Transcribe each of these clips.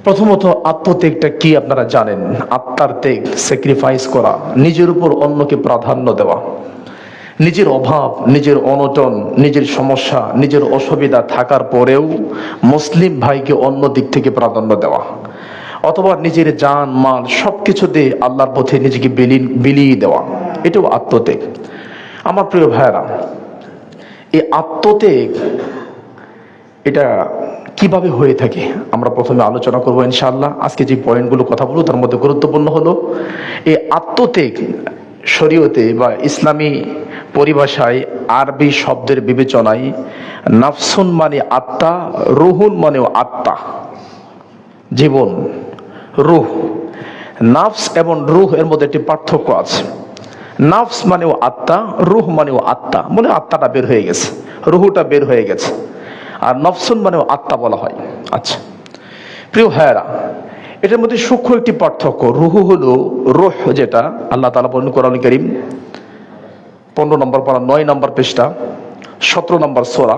প্রথমত আত্মত্যাগটা কি আপনারা জানেন? আত্মার ত্যাগ, স্যাক্রিফাইস করা, নিজের উপর অন্যকে প্রাধান্য দেওয়া, নিজের অভাব, নিজের অনটন, নিজের সমস্যা, নিজের অসুবিধা থাকার পরেও মুসলিম ভাইকে অন্য দিক থেকে প্রাধান্য দেওয়া, অথবা নিজের জান মাল সবকিছু দিয়ে আল্লাহর পথে নিজেকে বিলিয়ে দেওয়া, এটাও আত্মত্যাগ। আমার প্রিয় ভাইয়েরা, এই আত্মত্যাগ এটা কিভাবে হয়ে থাকে আমরা প্রথমে আলোচনা করবো ইনশাআল্লাহ। আজকে যে পয়েন্টগুলো কথা বলবো তার মধ্যে গুরুত্বপূর্ণ হলো এই আত্মত্যাগ। শরীয়তে বা ইসলামী পরিভাষায় আরবি শব্দের বিবেচনায় নাফসুন মানে আত্মা, রুহুন মানেও আত্মা, জীবন, রুহ। নাফস এবং রুহ এর মধ্যে একটি পার্থক্য আছে। নাফস মানেও আত্মা, রুহ মানেও আত্মা, মানে আত্মাটা বের হয়ে গেছে, রুহুটা বের হয়ে গেছে। আর নফসুন মানেও আত্মা বলা হয়। আচ্ছা প্রিয় ভাইয়েরা, এটার মধ্যে সূক্ষ্ম একটি পার্থক্য। রুহু হলো রুহ, যেটা আল্লাহ তাআলা বলেন কোরআন কারীম 15 নম্বর পারা 9 নম্বর পৃষ্ঠা 17 নম্বর সূরা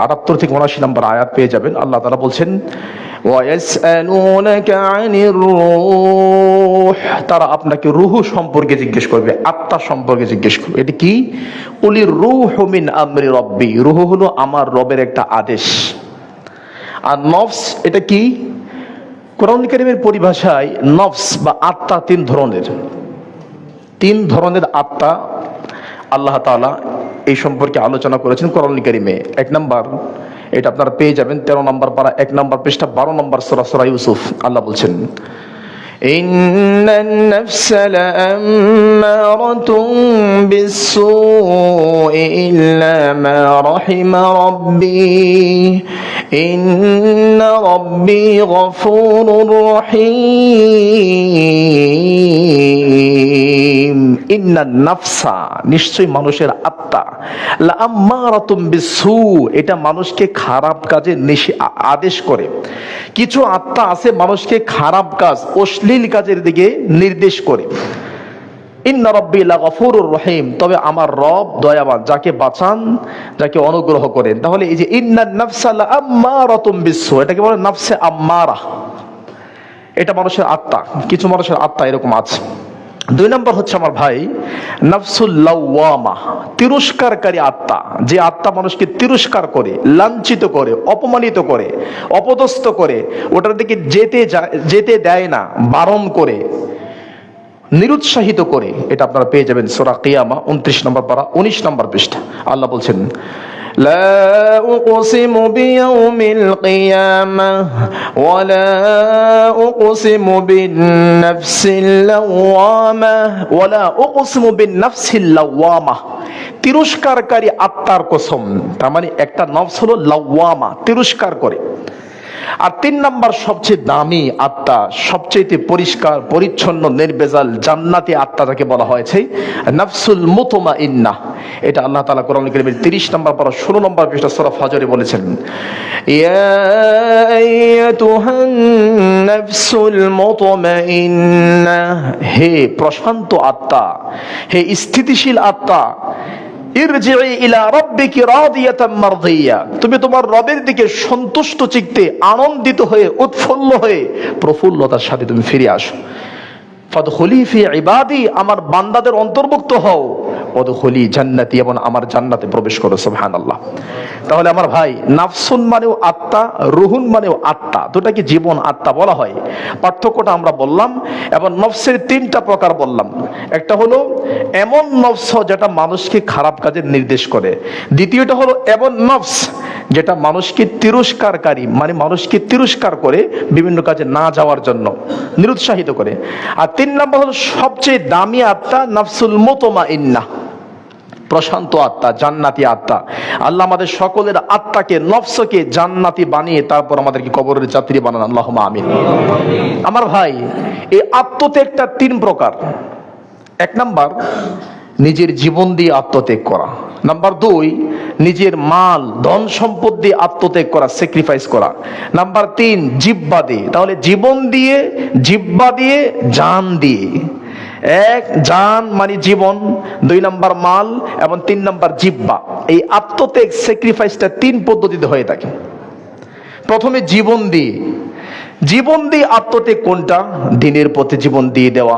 78 থেকে 79 নম্বর আয়াত পেয়ে যাবেন। আল্লাহ তাআলা বলছেন ওয়ায়াসআলুনাকা আনির রূহ, তারা আপনাকে রূহ সম্পর্কে জিজ্ঞেস করবে, আত্মা সম্পর্কে জিজ্ঞেস করবে। এটি কি? উলির রূহু মিন আমরি রব্বি, রূহ হলো আমার রবের একটা আদেশ। আর নফস এটা কি? কোরআন কারীমের পরিভাষায় নফস বা আত্মা তিন ধরনের আত্মা আল্লাহ তাআলা এই সম্পর্কে আলোচনা করেছেন কোরআন কারীমে। 1 নাম্বার, এটা আপনারা পেয়ে যাবেন 13 নম্বর পারা 1 নম্বর পৃষ্ঠা 12 নম্বর সূরা, সূরা ইউসুফ। আল্লাহ বলছেন ইন্নান নাফসা লাআম্মারাতুন বিসসুই ইল্লা মা রাহিমা রাব্বি ইন্না রাব্বি গফুরুর রহিম। ইন্নান নাফসা, নিশ্চয়ই মানুষের আত্মা, লাআম্মারাতুন বিসসু, এটা মানুষকে খারাপ কাজে আদেশ করে। কিছু আত্মা আছে মানুষকে খারাপ কাজ, অশ্লীল কাজের দিকে নির্দেশ করে। ইন্না রাব্বি লাগফুরুর রহিম, তবে আমার রব দয়াবান, যাকে বাঁচান, যাকে অনুগ্রহ করেন। তাহলে এই যে ইন্নান নাফসা লাআম্মারাতুন বিসসু, এটাকে বলে নাফসে আম্মারা, এটা মানুষের আত্মা। কিছু মানুষের আত্মা এরকম আছে। 2 নম্বর হচ্ছে আমার ভাই নাফসুল লাওয়ামা, তিরস্কারকারী আত্মা। যে আত্মা মানুষকে তিরস্কার করে, লাঞ্ছিত করে, অপমানিত করে, অপদস্থ করে, ওটার দিকে যেতে দেয় না, বারণ করে, নিরুৎসাহিত করে। এটা আপনারা পেয়ে যাবেন সূরা কিয়ামা 29 নম্বর পারা 19 নম্বর পৃষ্ঠা। আল্লাহ বলছেন লা উকসিমু বিয়াউমিল কিয়ামাহ ওয়া লা উকসিমু বিন-নাফসিল লাওয়ামাহ ওয়া লা উকসিমু বিন-নাফসিল লাওয়ামাহ, তিরস্কারকারী আত্মার কসম। তার মানে একটা নফস হলো লাওয়ামা, তিরস্কার করে। আর 3 নাম্বার সবচেয়ে দামি আত্মা, সবচেয়ে পরিষ্কার পরিচ্ছন্ন নির্ভেজাল জান্নাতি আত্মা যাকে বলা হয়েছে নাফসুল মুতমাইন্নাহ। এটা আল্লাহ তাআলা কোরআন কারীমের 30 নম্বর পারা 16 নম্বর পৃষ্ঠা সূরা ফাজরে বলেছেন ইয়া আইয়াতুহান নাফসুল মুতমাইন্নাহ, হে প্রশান্ত আত্মা, হে স্থিতিশীল আত্মা, ইরজিই ইলা রাব্বিকি রাদিয়াতাম মারদিয়া, তুমি তোমার রবের দিকে সন্তুষ্ট চিত্তে, আনন্দিত হয়ে, উৎফুল্ল হয়ে, প্রফুল্লতার সাথে তুমি ফিরে আসো। ফাদখুলি ফি ইবাদি, আমার বান্দাদের অন্তর্ভুক্ত হও। ওয়াদখুলি জান্নাতি, এবং আমার জান্নাতে প্রবেশ করো। সুবহানাল্লাহ। তাহলে আমার ভাই, নাফসুন মানেও আত্মা, রুহুন মানেও আত্মা, দুটাকে জীবন আত্মা বলা হয়। পার্থক্যটা আমরা বললাম। এবং নফসের 3টা প্রকার বললাম। একটা হলো এমন নফস যেটা মানুষকে খারাপ কাজের নির্দেশ করে। দ্বিতীয়টা হলো এমন নফস যেটা মানুষকে তিরস্কারকারী, মানে মানুষকে তিরস্কার করে বিভিন্ন কাজে না যাওয়ার জন্য নিরুৎসাহিত করে। আর 3 নম্বর হলো সবচেয়ে দামি আত্মা নাফসুল মুতমাইন্নাহ, প্রশান্ত আত্মা, জান্নাতি আত্মা। আল্লাহ আমাদের সকলের আত্মাকে, নফসকে জান্নাতি বানিয়ে তারপর আমাদেরকে কবরের যাত্রী বানান, আল্লাহুম্মা আমিন। আমার ভাই, এই আত্মত্যাগটা 3 প্রকার। 1 নাম্বার নিজের জীবন দিয়ে আত্মত্যাগ করা। নাম্বার 2 নিজের মাল, ধন সম্পদ দিয়ে আত্মত্যাগ করা, স্যাক্রিফাইস করা। নাম্বার 3 জিহ্বা দিয়ে। তাহলে জীবন দিয়ে, জিহ্বা দিয়ে, জান দিয়ে। 1 জান মানে জীবন, 2 নাম্বার মাল, এবং 3 নাম্বার জিহ্বা। এই আত্মত্যাগ, স্যাক্রিফাইসটা 3 পদ্ধতিতে হয়ে থাকে। প্রথমে জীবন দিয়ে আত্মত্যাগ কোনটা? দ্বীনের পথে জীবন দিয়ে দেওয়া,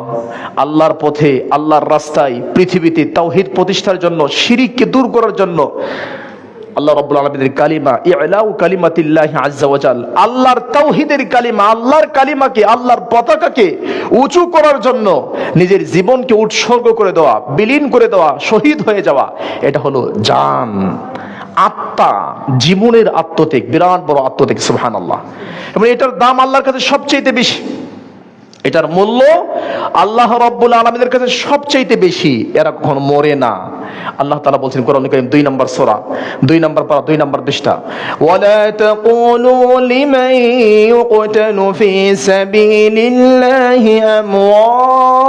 আল্লাহর পথে, আল্লাহর রাস্তায়, পৃথিবীতে তাওহীদ প্রতিষ্ঠার জন্য, শিরককে দূর করার জন্য আল্লাহ রাব্বুল আলামিনের কালিমা, ইলাউ কালিমাতিল্লাহি আযজা ওয়া জাল, আল্লাহর তাওহীদের কালিমা, আল্লাহর কালিমাকে, আল্লাহর পতাকাকে উঁচু করার জন্য নিজের জীবনকে উৎসর্গ করে দেওয়া, বিলীন করে দেওয়া, শহীদ হয়ে যাওয়া, এটা হলো জান, আত্মা, জীবনের আত্মত্যাগ, বিরাট বড় আত্মত্যাগ। সুবহানাল্লাহ। এবং এটার দাম আল্লাহর কাছে সবচেয়ে বেশি, এটার মূল্য আল্লাহ রাব্বুল আলামিনের কাছে সবচেয়ে বেশি। এরা কখনো মরে না। আল্লাহ তাআলা বলেন কোরআন কারীম 2 নম্বর সূরা 2 নম্বর পারা 2 নম্বর পৃষ্ঠা, ওয়ালা তাকুলু লিমান ইউকতালু ফি সাবিলিল্লাহি আমওয়াত,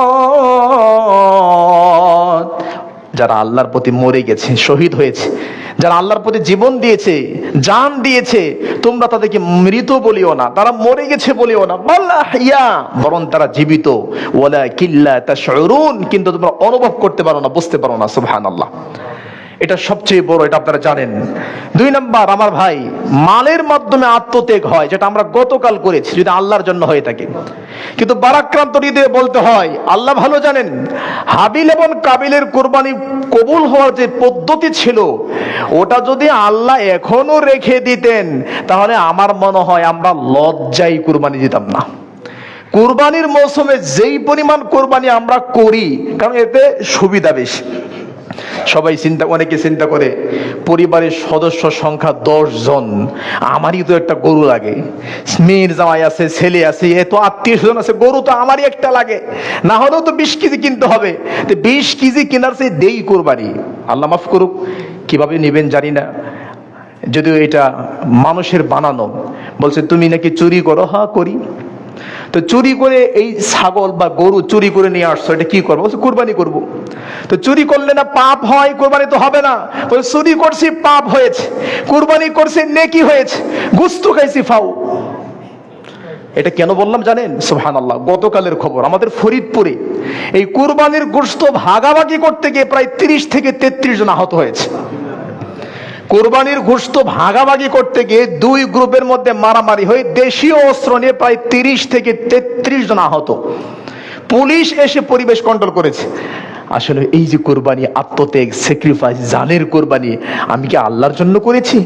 যারা আল্লাহর প্রতি মরে গেছে, শহীদ হয়েছে, যারা আল্লাহর প্রতি জীবন দিয়েছে, জান দিয়েছে, তোমরা তাদেরকে মৃত বলিও না, তারা মরে গেছে বলিও না, বাল আহইয়া, বরং তারা জীবিত, ওয়ালাকিন লা তাশউরুন, কিন্তু তোমরা অনুভব করতে পারো না, বুঝতে পারো না। সুবহানাল্লাহ। এটা সবচেয়ে বড়, এটা আপনারা জানেন। 2 নাম্বার, আমার ভাই, মালের মাধ্যমে আত্মত্যাগ হয়, যেটা আমরা গতকাল করেছি, যদি আল্লাহর জন্য হয়ে থাকে। কিন্তু বারাক্রান্ত হৃদয়ে বলতে হয়, আল্লাহ ভালো জানেন, হাবিল এবং কাবিলের কুরবানি কবুল হওয়ার যে পদ্ধতি ছিল, ওটা যদি আল্লাহ এখনো রেখে দিতেন, তাহলে আমার মনে হয় আমরা লজ্জায় কুরবানি দিতাম না। কুরবানির মৌসুমে যেই পরিমাণ কুরবানি আমরা করি, কারণ এতে সুবিধা বেশি। সবাই অনেকে চিন্তা করে পরিবারের সদস্য সংখ্যা 10 জন, আমারই তো একটা গরু লাগে, মেয়ের জামাই আছে, ছেলে আছে, এত আত্মীয় স্বজন আছে, গরু তো আমারই একটা লাগে, না হলেও তো 20 কেজি কিনতে হবে, তো 20 কেজি কেনার চেয়ে দেই কোরবানি। আল্লাহ মাফ করুক, কিভাবে নেবেন জানি না, যদিও এটা মানুষের বানানো। বলছে তুমি নাকি চুরি করো? হ্যাঁ করি। তো চুরি করে এই ছাগল বা গরু চুরি করে নিয়ে আসছো, এটা কি করবো? কুরবানি করবো। তো চুরি করলে না পাপ হয়, কুরবানি তো হবে না। চুরি করছি পাপ হয়েছে, কুরবানি করছি নেকি হয়েছে, গোশত খাইছি ফাও। এটা কেন বললাম জানেন? সুবহানাল্লাহ। গতকালের খবর, আমাদের ফরিদপুরে এই কুরবানির গোশত ভাগাভাগি করতে গিয়ে প্রায় 30 থেকে 33 জন আহত হয়েছে। কুরবানির গোশত ভাগাভাগি করতে গিয়ে 2 গ্রুপের মধ্যে মারামারি হয়ে দেশীয় অস্ত্র নিয়ে প্রায় 30 থেকে 33 জন আহত। পুলিশ এসে পরিবেশ কন্ট্রোল করেছে। আসলে এই যে কোরবানি, আত্মত্যাগ, স্যাক্রিফাইস, জানের কোরবানি, আমি কি আল্লাহর জন্য করেছি?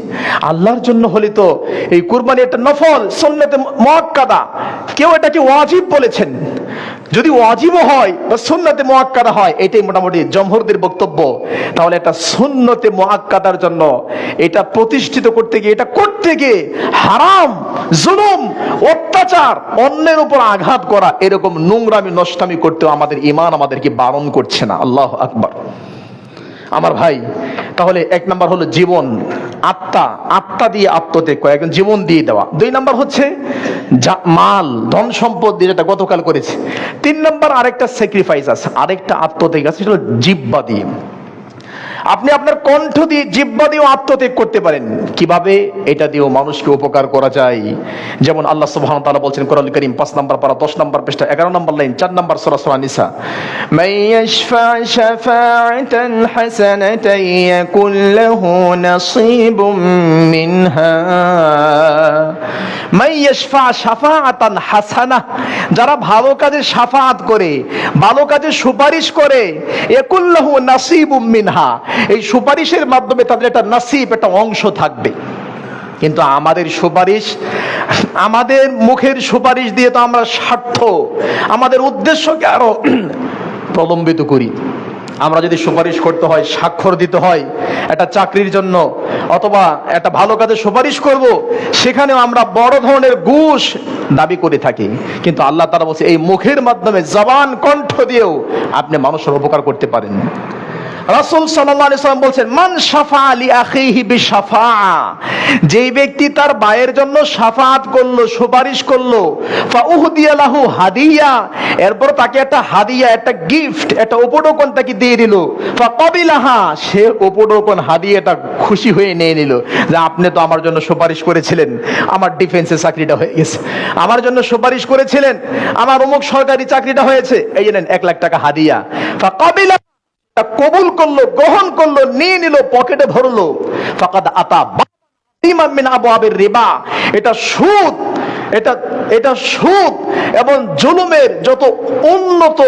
আল্লাহর জন্য হলে তো এই কোরবানি একটা নফল, সুন্নতে মুআক্কাদা, কেউ এটাকে ওয়াজিব বলেছেন। যদি ওয়াজিবও হয় বা সুন্নতে মুআক্কাদা হয়, এটাই মোটামুটি জমহুরদের বক্তব্য, তাহলে একটা সুন্নতে মুআক্কাদার জন্য এটা প্রতিষ্ঠিত করতে গিয়ে, এটা করতে গিয়ে হারাম, জুলুম, অত্যাচার, অন্যের উপর আঘাত করা, এরকম নোংরামি, নষ্টামি করতেও আমাদের ঈমান আমাদেরকে বারণ করছে না। আল্লাহু আকবার। আমার ভাই, তাহলে 1 নাম্বার হলো জীবন, আত্মা দিয়ে আত্মত্যাগ করা, একজন জীবন দিয়ে দেওয়া। 2 নাম্বার হচ্ছে মাল, ধন সম্পদ দিয়ে, যেটা গতকাল করেছে। 3 নাম্বার আরেকটা স্যাক্রিফাইস আছে, আরেকটা আত্মত্যাগ আছে, সেটা হলো জিহ্বা দিয়ে। আপনি আপনার কণ্ঠ দিয়ে, জিহ্বা দিয়েও আত্মত্যাগ করতে পারেন। কিভাবে? এটা দিয়েও মানুষকে উপকার করা যায়। যেমন আল্লাহ সুবহানাহু ওয়া তাআলা বলছেন কোরআনুল কারীম 5 নম্বর পারা 10 নম্বর পৃষ্ঠা 11 নম্বর লাইন 4 নম্বর সূরা সূরা নিসা, মাইয়াশফা শাফাআতান হাসানাতান ইয়াকুল লাহু নাসীবুম মিনহা। মাইয়াশফা শাফাআতান হাসানাহ, যারা ভালো কাজে শাফাআত করে, ভালো কাজে সুপারিশ করে, ইয়াকুল লাহু নাসীবুম মিনহা, এই সুপারিশের মাধ্যমে তাদের একটা নাসিব, একটা অংশ থাকবে। কিন্তু আমাদের সুপারিশ, আমাদের মুখের সুপারিশ দিয়ে তো আমরা স্বার্থ, আমাদের উদ্দেশ্যকে আরো প্রলম্বিত করি। আমরা যদি সুপারিশ করতে হয়, স্বাক্ষর দিতে হয় একটা চাকরির জন্য, অথবা একটা ভালো কাজে সুপারিশ করব, সেখানেও আমরা বড় ধরনের ঘুষ দাবি করে থাকি। কিন্তু আল্লাহ তাআলা বলছে এই মুখের মাধ্যমে, জবান, কণ্ঠ দিয়েও আপনি মানুষের উপকার করতে পারেন। রাসূল সাল্লাল্লাহু আলাইহি ওয়াসাল্লাম বলেন, মান শাফা লি আখিহি বিশাফাআ, যেই ব্যক্তি তার ভাইয়ের জন্য শাফাআত করলো, সুপারিশ করলো, ফাউহদিয়া লাহু হাদিয়া, এরপর তাকে একটা হাদিয়া, একটা গিফট, একটা উপঢৌকন তাকে দিয়ে দিল, ফাকাবিলাহা, সে উপঢৌকন, হাদিয়াটা খুশি হয়ে নিয়ে নিল, যে আপনি তো আমার জন্য সুপারিশ করেছিলেন, আমার ডিফেন্সে চাকরিটা হয়ে গেছে, আমার জন্য সুপারিশ করেছিলেন, আমার অমুক সরকারি চাকরিটা হয়েছে, এই যে নেন 1 লাখ টাকা হাদিয়া। ফাকাবিলা, কবুল করলো, গ্রহণ করলো, নিয়ে নিল, পকেটে ভরলো। ফাকাদ আতা, মিন আবওয়াবির রিবা, এটা সুদ, এটা সুদ এবং জুলুমের যত উন্নত,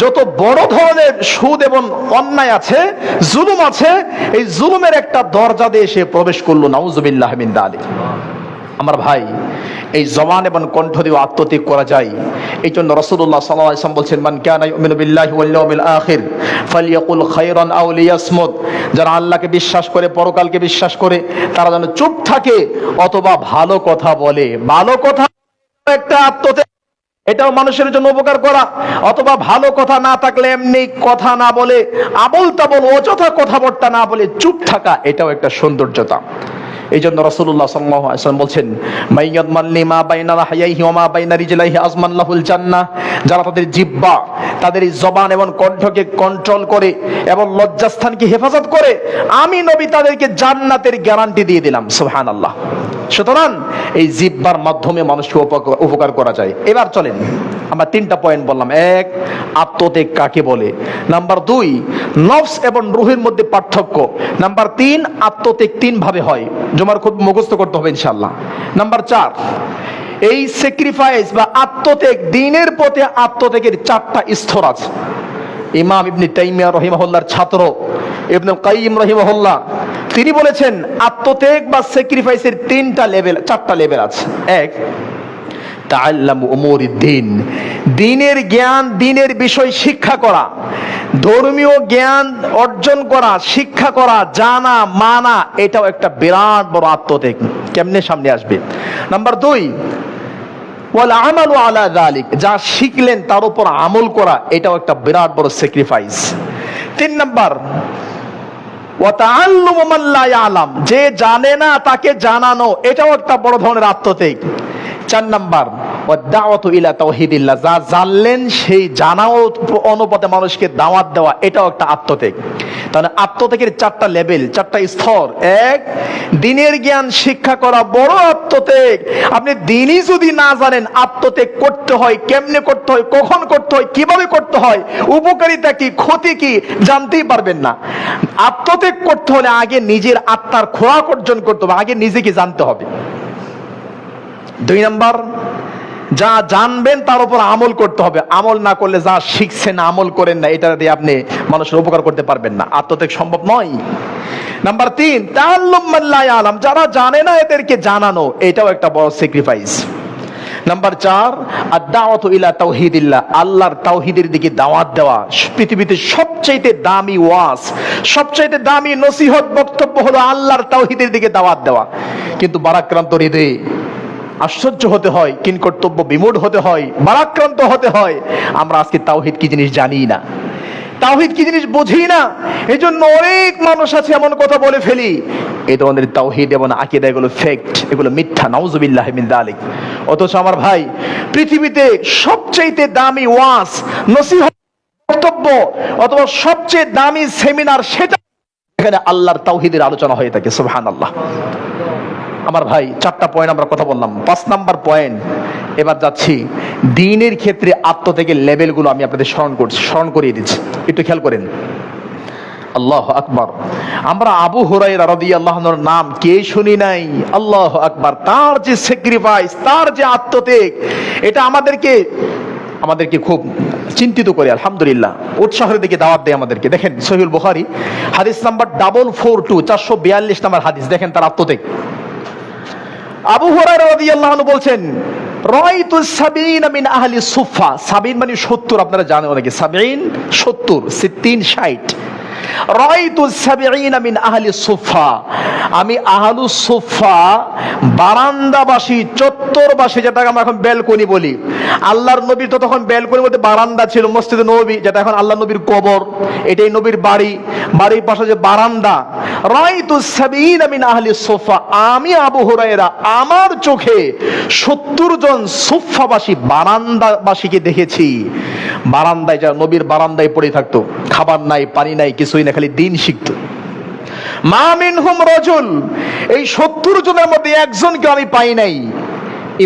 যত বড় ধরনের সুদ এবং অন্যায় আছে, জুলুম আছে, এই জুলুমের একটা দরজা দিয়ে সে প্রবেশ করলো। নাউজুবিল্লাহ মিন যালিক। আমার ভাই, এই জবান এবং কণ্ঠ দিয়ে আত্মত্যাগ করা যায়। এই জন্য রাসূলুল্লাহ সাল্লাল্লাহু আলাইহি ওয়াসাল্লাম বলছেন, মান কানা ইউমিনু বিল্লাহি ওয়াল ইয়াউমিল আখির ফালইয়াকুল খায়রান আও লিয়াসমুত। যারা আল্লাহকে বিশ্বাস করে, পরকালকে বিশ্বাস করে, তারা যেন চুপ থাকে অথবা ভালো কথা বলে। ভালো কথা একটা আত্মত্যাগ, এটাও মানুষের জন্য উপকার করা। অথবা ভালো কথা না থাকলে এমনি কথা না বলে, আবোল তাবোল অযথা কথাবার্তা না বলে চুপ থাকা, এটাও একটা সৌন্দর্যতা। এই জন্য রাসূলুল্লাহ সাল্লাল্লাহু আলাইহি ওয়াসাল্লাম বলছেন, মাইয়াদমান লিমা বাইনা লাহইহি ওয়া মা বাইনা রিজলাইহি আজমান লাহুল জান্নাহ। যারা তাদের জিহ্বা, তাদের এই জবান এবং কণ্ঠকে কন্ট্রোল করে এবং লজ্জাস্থানকে হেফাজত করে, আমি নবী তাদেরকে জান্নাতের গ্যারান্টি দিয়ে দিলাম। সুবহানাল্লাহ। সুতরাং এই জিহ্বার মাধ্যমে মানুষকে উপকার করা যায়। এবার চলেন, আমরা 3টা পয়েন্ট বললাম। 1, আত্মত্যাগ কাকে বলে। নাম্বার 2, নফস এবং রূহের মধ্যে পার্থক্য। নাম্বার 3, আত্মত্যাগ 3 ভাবে হয়। জমার খুব মুখস্থ করতে হবে ইনশাআল্লাহ। নাম্বার 4, এই স্যাক্রিফাইস বা আত্মত্যাগ, দ্বীনের প্রতি আত্মত্যাগের 4টা স্তর আছে। ইমাম ইবনে তাইমিয়া রাহিমাহুল্লাহর ছাত্র ইবনে কাইয়িম রাহিমাহুল্লাহ, তিনি বলেছেন আত্মত্যাগ বা স্যাক্রিফাইসের 3টা লেভেল, 4টা লেভেল আছে। 1, তাআল্লামু উমুরিদ্দিন, দ্বীনের জ্ঞান, দ্বীনের বিষয় শিক্ষা করা, ধর্মীয় জ্ঞান অর্জন করা, শিক্ষা করা, জানা, মানা, এটাও একটা বিরাট বড় আত্মত্যাগ। কেমনে সামনে আসবে। নাম্বার 2, ওয়াল আমালু আলা যালিক, যা শিখলেন তার উপর আমল করা, এটাও একটা বিরাট বড় স্যাক্রিফাইস। 3 নাম্বার, ওয়া তাআল্লুমু মান লা ইয়ালাম, যে জানে না তাকে জানানো, এটাও একটা বড় ধরনের আত্মত্যাগ। 4 নাম্বার, ওয়া দাওয়াতু ইলা তাওহীদিল্লাহ, যা জানলেন সেই জানাও অনুপাতে মানুষকে দাওয়াত দেওয়া, এটাও একটা আত্মত্যাগ। তাহলে আত্মত্যাগের 4টা লেভেল, 4টা স্তর। 1, দ্বীনের জ্ঞান শিক্ষা করা, বড় আত্মত্যাগ। আপনি দ্বীনই যদি না জানেন, আত্মত্যাগ করতে হয়, কেমনে করতে হয়, কখন করতে হয়, কিভাবে করতে হয়, উপকারিতা কি, ক্ষতি কি, জানতেই পারবেন না। আত্মত্যাগ করতে হলে আগে নিজের আত্মার খোরাক অর্জন করতে হবে, আগে নিজেকে জানতে হবে। 2 নাম্বার, যা জানবেন তার উপর আমল করতে হবে। আমল না করলে, যা শিখছেন আমল করেন না, এটা দিয়ে আপনি মানুষের উপকার করতে পারবেন না, আত্মত্যাগ সম্ভব নয়। নাম্বার 3, তাআল্লুম মান লা ইয়ালাম, যারা জানে না এদেরকে জানানো, এটাও একটা বড় স্যাক্রিফাইস। নাম্বার 4, আদ-দাওয়াতু ইলা তাওহীদিল্লাহ, আল্লাহর তাওহীদের দিকে দাওয়াত দেওয়া। পৃথিবীতে সবচাইতে দামি ওয়াজ, সবচাইতে দামি নসিহত বক্তব্য হলো আল্লাহর তাওহীদের দিকে দাওয়াত দেওয়া। কিন্তু বারাক্রান্ত হৃদয়ে আশ্চর্য হতে হয়, কিন কর্তব্য বিমূঢ় হতে হয়, বারাক্রান্ত হতে হয়। আমরা আজকে তাওহীদ কি জিনিস জানি না, তাওহীদ কি জিনিস বুঝি না। এই জন্য অনেক মানুষ আছে এমন কথা বলে ফেলি, এই ধরনের তাওহীদ এবং আকীদা এগুলো ফেক্ট, এগুলো মিথ্যা। নাউজুবিল্লাহি মিন যালিক। অথচ আমার ভাই, পৃথিবীতে সবচেয়ে দামি ওয়াজ, নসিহত, বক্তব্য অথবা সবচেয়ে দামি সেমিনার, সেটা এখানে আল্লাহর তাওহীদের আলোচনা হয়ে থাকে। সুবহানাল্লাহ। আমার ভাই, 4টা পয়েন্ট আমরা কথা বললাম। 5 নাম্বার পয়েন্ট, এবার যাচ্ছি দ্বীনের ক্ষেত্রে আত্মত্যাগের লেভেলগুলো আমি আপনাদের স্মরণ করিয়ে দিচ্ছি, একটু খেয়াল করেন। আল্লাহু আকবার। আমরা আবু হুরায়রা রাদিয়াল্লাহু আনহুর নাম কে শুনি নাই? আল্লাহু আকবার। তার যে স্যাক্রিফাইস, তার যে আত্মত্যাগ, এটা আমাদেরকে খুব চিন্তিত করে, আলহামদুলিল্লাহ, উৎসাহের দিকে দাওয়াত দেয় আমাদেরকে। দেখেন সহিহুল বুখারী হাদিস নাম্বার 442, 442 নাম্বার হাদিস, দেখেন তার আত্মত্যাগ। আবু হুরায়রা রাদিয়াল্লাহু আনহু বলছেন, রাআইতু 70 মিন আহলি সুফা, 70 মানে 70, আপনারা জানেন অনেকে, 70 70, 60 60। রাআইতু 70 মিন আহলি সুফা, আমি আহলুস সুফা, বারান্দাবাসী, চত্বরবাসী, যেটাকে আমরা এখন ব্যালকনি বলি। আল্লাহর নবীর তো তখন ব্যালকনির মধ্যে বারান্দা ছিল, মসজিদে নববী, যেটা এখন আল্লাহ নবীর কবর, এটাই নবীর বাড়ি, বাড়ির পাশে যে বারান্দা। রাআইতু 70 মিন আহলি সুফা, আমি আবু হুরায়রা আমার চোখে 70 জন সুফাবাসী, বারান্দাবাসীকে দেখেছি। বারান্দায়, যারা নবীর বারান্দায় পড়ে থাকতো, খাবার নাই, পানি নাই, কিছুই না, খালি দিন শিখতো। মা মিনহুম রাজুল, এই 70 জনের মধ্যে একজনকে আমি পাই নাই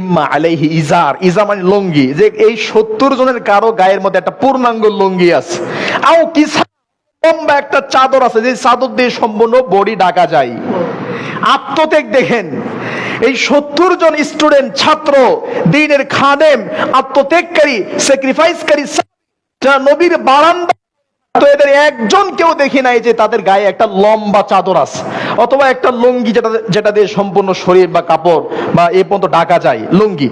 ইম্মা আলাইহি ইজার, ইজার মানে লুঙ্গি, যে এই 70 জনের কারো গায়ের মধ্যে একটা পূর্ণাঙ্গ লুঙ্গি আছে, আও কিসা, লম্বা একটা চাদর আছে, যে চাদর দিয়ে সম্পূর্ণ বডি ঢাকা যায়। আত্মত্যাগ দেখেন। এই 70 জন স্টুডেন্ট, ছাত্র, দ্বীনের খাদেম, আত্মত্যাগকারী, স্যাক্রিফাইসকারী, যারা নবীর বারান্দা, তো এদের একজন কেউ দেখি নাই যে তাদের গায়ে একটা লম্বা চাদর আছে অথবা একটা লুঙ্গি, যেটা দিয়ে সম্পূর্ণ শরীর বা কাপড় বা এ পর্যন্ত ঢাকা যায়, লুঙ্গি।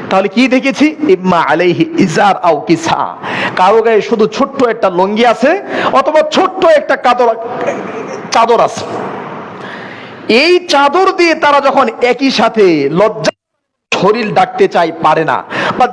তাহলে কি দেখেছি? ইম্মা আলাইহি ইজার আও কিসা, কারো গায়ে শুধু ছোট্ট একটা লুঙ্গি আছে অথবা ছোট্ট একটা চাদর আছে। এই চাদর দিয়ে তারা যখন একই সাথে লজ্জা শরীর ডাকতে চায়, পারে না, বা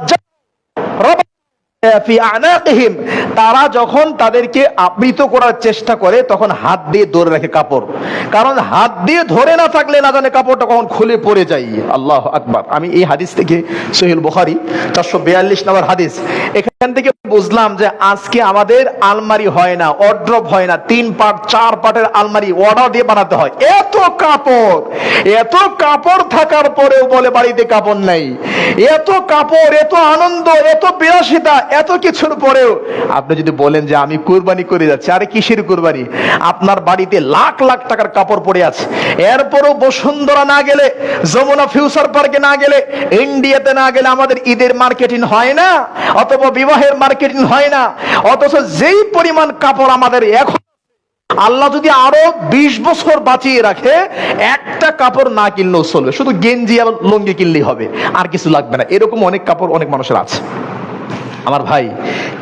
তারা যখন তাদেরকে আবৃত করার চেষ্টা করে তখন হাত দিয়ে ধরে রাখে কাপড়, কারণ হাত দিয়ে ধরে না থাকলে না জানে কাপড়টা কখন খুলে পড়ে যায়। আল্লাহু আকবার। আমি এই হাদিস থেকে, সহিহ বুখারী 442 নম্বর হাদিস, এখান থেকে বুঝলাম যে আজকে আমাদের আলমারি হয় না, ওয়ার্ড্রপ হয় না, 3 পার্ট 4 পার্টের আলমারি অর্ডার দিয়ে বানাতে হয়। এত কাপড় থাকার পরেও বলে বাড়িতে কাপড় নাই। এত কাপড়, এত আনন্দ, এত বিলাসিতা, এত কিছুর পরেও আপনি যদি বলেন যে আমি কুরবানি করে যাচ্ছি, আরে কিসের কুরবানি? আপনার বাড়িতে লাখ লাখ টাকার কাপড় পড়ে আছে, এরপরও বসুন্ধরা না গেলে, যমুনা ফিউচার পার্কে না গেলে, ইন্ডিয়াতে না গেলে আমাদের ঈদের মার্কেটিং হয় না, অথবা বিবাহের মার্কেটিং হয় না। অথচ যেই পরিমাণ কাপড় আমাদের এখন, আল্লাহ যদি আরো 20 বছর বাঁচিয়ে রাখে, একটা কাপড় না কিনলেও চলবে, শুধু গেঞ্জি আর লুঙ্গি কিনলেই হবে, আর কিছু লাগবে না। এরকম অনেক কাপড় অনেক মানুষের আছে। আমার ভাই,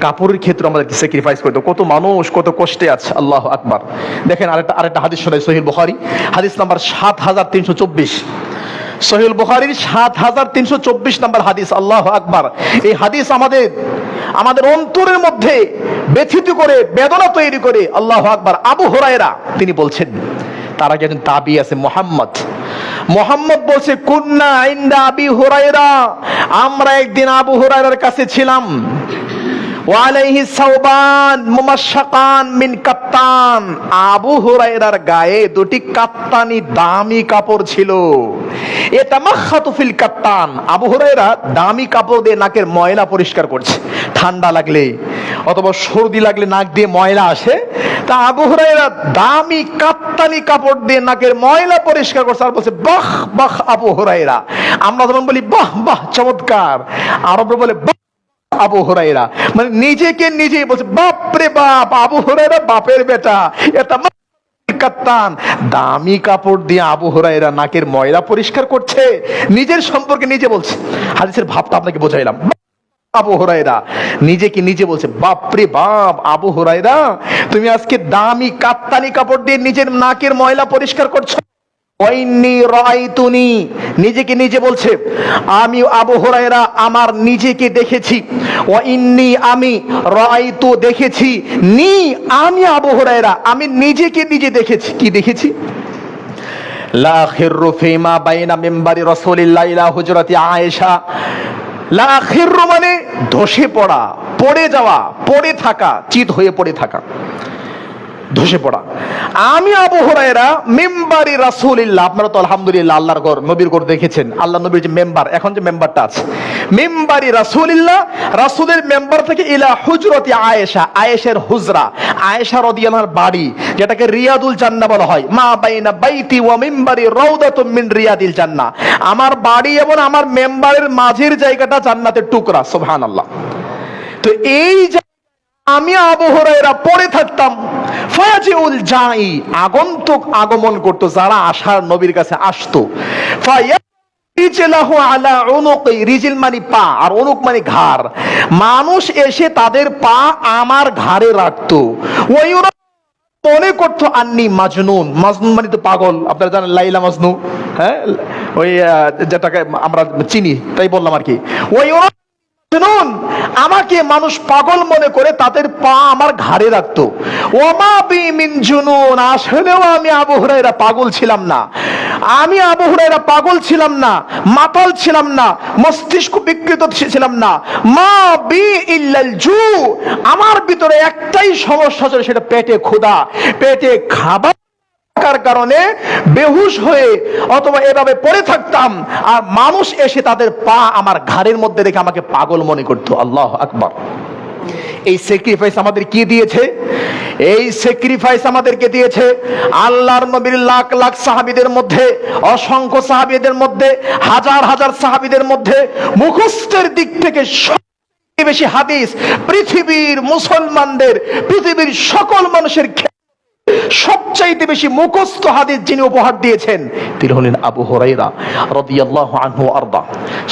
কাপড়ের ক্ষেত্রে আমাদেরকে স্যাক্রিফাইস করতে, কত মানুষ কত কষ্টে আছে। আল্লাহু আকবার। দেখেন আরেকটা হাদিস শোনাই, সহিহ বুখারী হাদিস নাম্বার 7324, সহিহ বুখারীর 7324 নম্বর হাদিস। আল্লাহু আকবার। এই হাদিস আমাদের অন্তরের মধ্যে ব্যথিত করে, বেদনা তৈরি করে। আল্লাহু আকবার। আবু হুরায়রা তিনি বলছেন, তার আগে একজন তাবী আছে মোহাম্মদ বলছে, কুন্না ইনদা আবি হুরায়রা, আমরা একদিন আবু হুরায়রার কাছে ছিলাম, ওয়া আলাইহি সাওবান মুমাশশাকান মিন কাত্তান, আবু হুরায়রার গায়ে দুটি কাত্তানি দামি কাপড় ছিল। ইয়াতামাখাতু ফিল কাত্তান, আবু হুরায়রা দামি কাপড় দিয়ে নাকের ময়লা পরিষ্কার করছে। ঠান্ডা লাগলে অথবা সর্দি লাগলে নাক দিয়ে ময়লা আসে, তা আবু হুরায়রা দামি কাত্তানি কাপড় দিয়ে নাকের ময়লা পরিষ্কার করছে। আর বলছে, বাহ বাহ আবু হুরায়রা। আমরা যেমন বলি বাহ বাহ চমৎকার, আরবরা বলে বাহ আবু হুরায়রা, মানে নিজেকে নিজেই বলছে, বাপ রে বাপ, আবু হুরায়রা বাপের বেটা। এটা কাত্তান, দামি কাপড় দিয়ে আবু হুরায়রা নাকের ময়লা পরিষ্কার করছে, নিজের সম্পর্কে নিজে বলছে। হাদিসের ভাবটা আপনাকে বোঝাইলাম। আবু হুরায়রা নিজেকে নিজে বলছে, বাপ রে বাপ আবু হুরায়রা, তুমি আজকে দামি কাত্তানি কাপড় দিয়ে নিজের নাকের ময়লা পরিষ্কার করছো। ওয়াইন্নী রাআইতুনি, নিজেকে নিজে বলছে, আমি আবু হুরায়রা আমার নিজেকে দেখেছি। ওয়াইন্নী, আমি রাআইতু দেখেছি, আমি আবু হুরায়রা আমি নিজেকে নিজে দেখেছি। কি দেখেছি? লা খিররু ফিমা বাইনা মিম্বারি রাসূলিল্লাহি ইলা হুজরাতি আয়েশা। লা খিররু মানে ধসে পড়া, পড়ে যাওয়া, পড়ে থাকা, চিত হয়ে পড়ে থাকা, ধসে পড়া। আমি আবু হুরায়রা মিম্বারি রাসূলিল্লাহ, আপনারা তো আলহামদুলিল্লাহ আল্লাহর ঘর, নবীর ঘর দেখেছেন। আল্লাহ নবীর যে মেম্বার, এখন যে মেম্বারটা আছে, মিম্বারি রাসূলিল্লাহ, রাসূলের মেম্বার থেকে ইলা হুজরাতি আয়েশা, আয়েশার হুজরা, আয়েশা রাদিয়াল্লাহু আনহার বাড়ি, যেটাকে রিয়াদুল জান্নাহ বলা হয়। মা বাইনা বাইতি ওয়া মিম্বারি রাউদাতুম মিন রিয়াদিল জান্নাহ, আমার বাড়ি এবং আমার মেম্বারের মাঝের জায়গাটা জান্নাতের টুকরা। সুবহানাল্লাহ। তো এই আমি আবু হুরায়রা পড়ে থাকতাম। ফায়াজিউল জাই, আগন্তুক আগমন করতো, যারা আসার নবীর কাছে আসতো। ফায়াজিলাহু আলা উনুকি, রিজিল মানে পা আর উনুক মানে ঘাড়, মানুষ এসে তাদের পা আমার ঘাড়ে রাখতো। ওয়ায়ুরা, মনে করতো আন্নি মাজনুন, মাজনুন মানে তো পাগল, আপনারা জানেন লাইলা মাজনু, হ্যাঁ, ওই যেটাকে আমরা চিনি, তাই বললাম আর কি। ওয়ায়ুরা, আমাকে মানুষ পাগল মনে করে তাদের পা আমার ঘাড়ে রাখতো। ওমা বি মিন জুনুন, আসলেও আমি আবু হুরায়রা পাগল ছিলাম না, আমি আবু হুরায়রা পাগল ছিলাম না, মাতাল ছিলাম না, মস্তিষ্ক বিকৃত ছিলাম না। মা বি ইল্লাল জু, আমার ভিতরে একটাই সমস্যা ছিল, সেটা পেটে ক্ষুধা, পেটে খাবার কারণে বেহুশ হয়ে অথবা এভাবে পড়ে থাকতাম, আর মানুষ এসে তাদের পা আমার ঘাড়ের মধ্যে রেখে আমাকে পাগল মনে করতো। আল্লাহু আকবার। এই স্যাক্রিফাইস আমাদের কি দিয়েছে? এই স্যাক্রিফাইস আমাদেরকে দিয়েছে আল্লাহর নবীর লাখ লাখ সাহাবীদের মধ্যে, অসংখ্য সাহাবীদের মধ্যে, হাজার হাজার সাহাবীদের মধ্যে মুখস্থের দিক থেকে সবচেয়ে বেশি হাদিস পৃথিবীর মুসলমানদের, পৃথিবীর সকল মানুষের সবচাইতে বেশি মুখস্থ হাদিস যিনি উপহার দিয়েছেন তিনি হলেন আবু হুরায়রা রাদিয়াল্লাহু আনহু আরদা।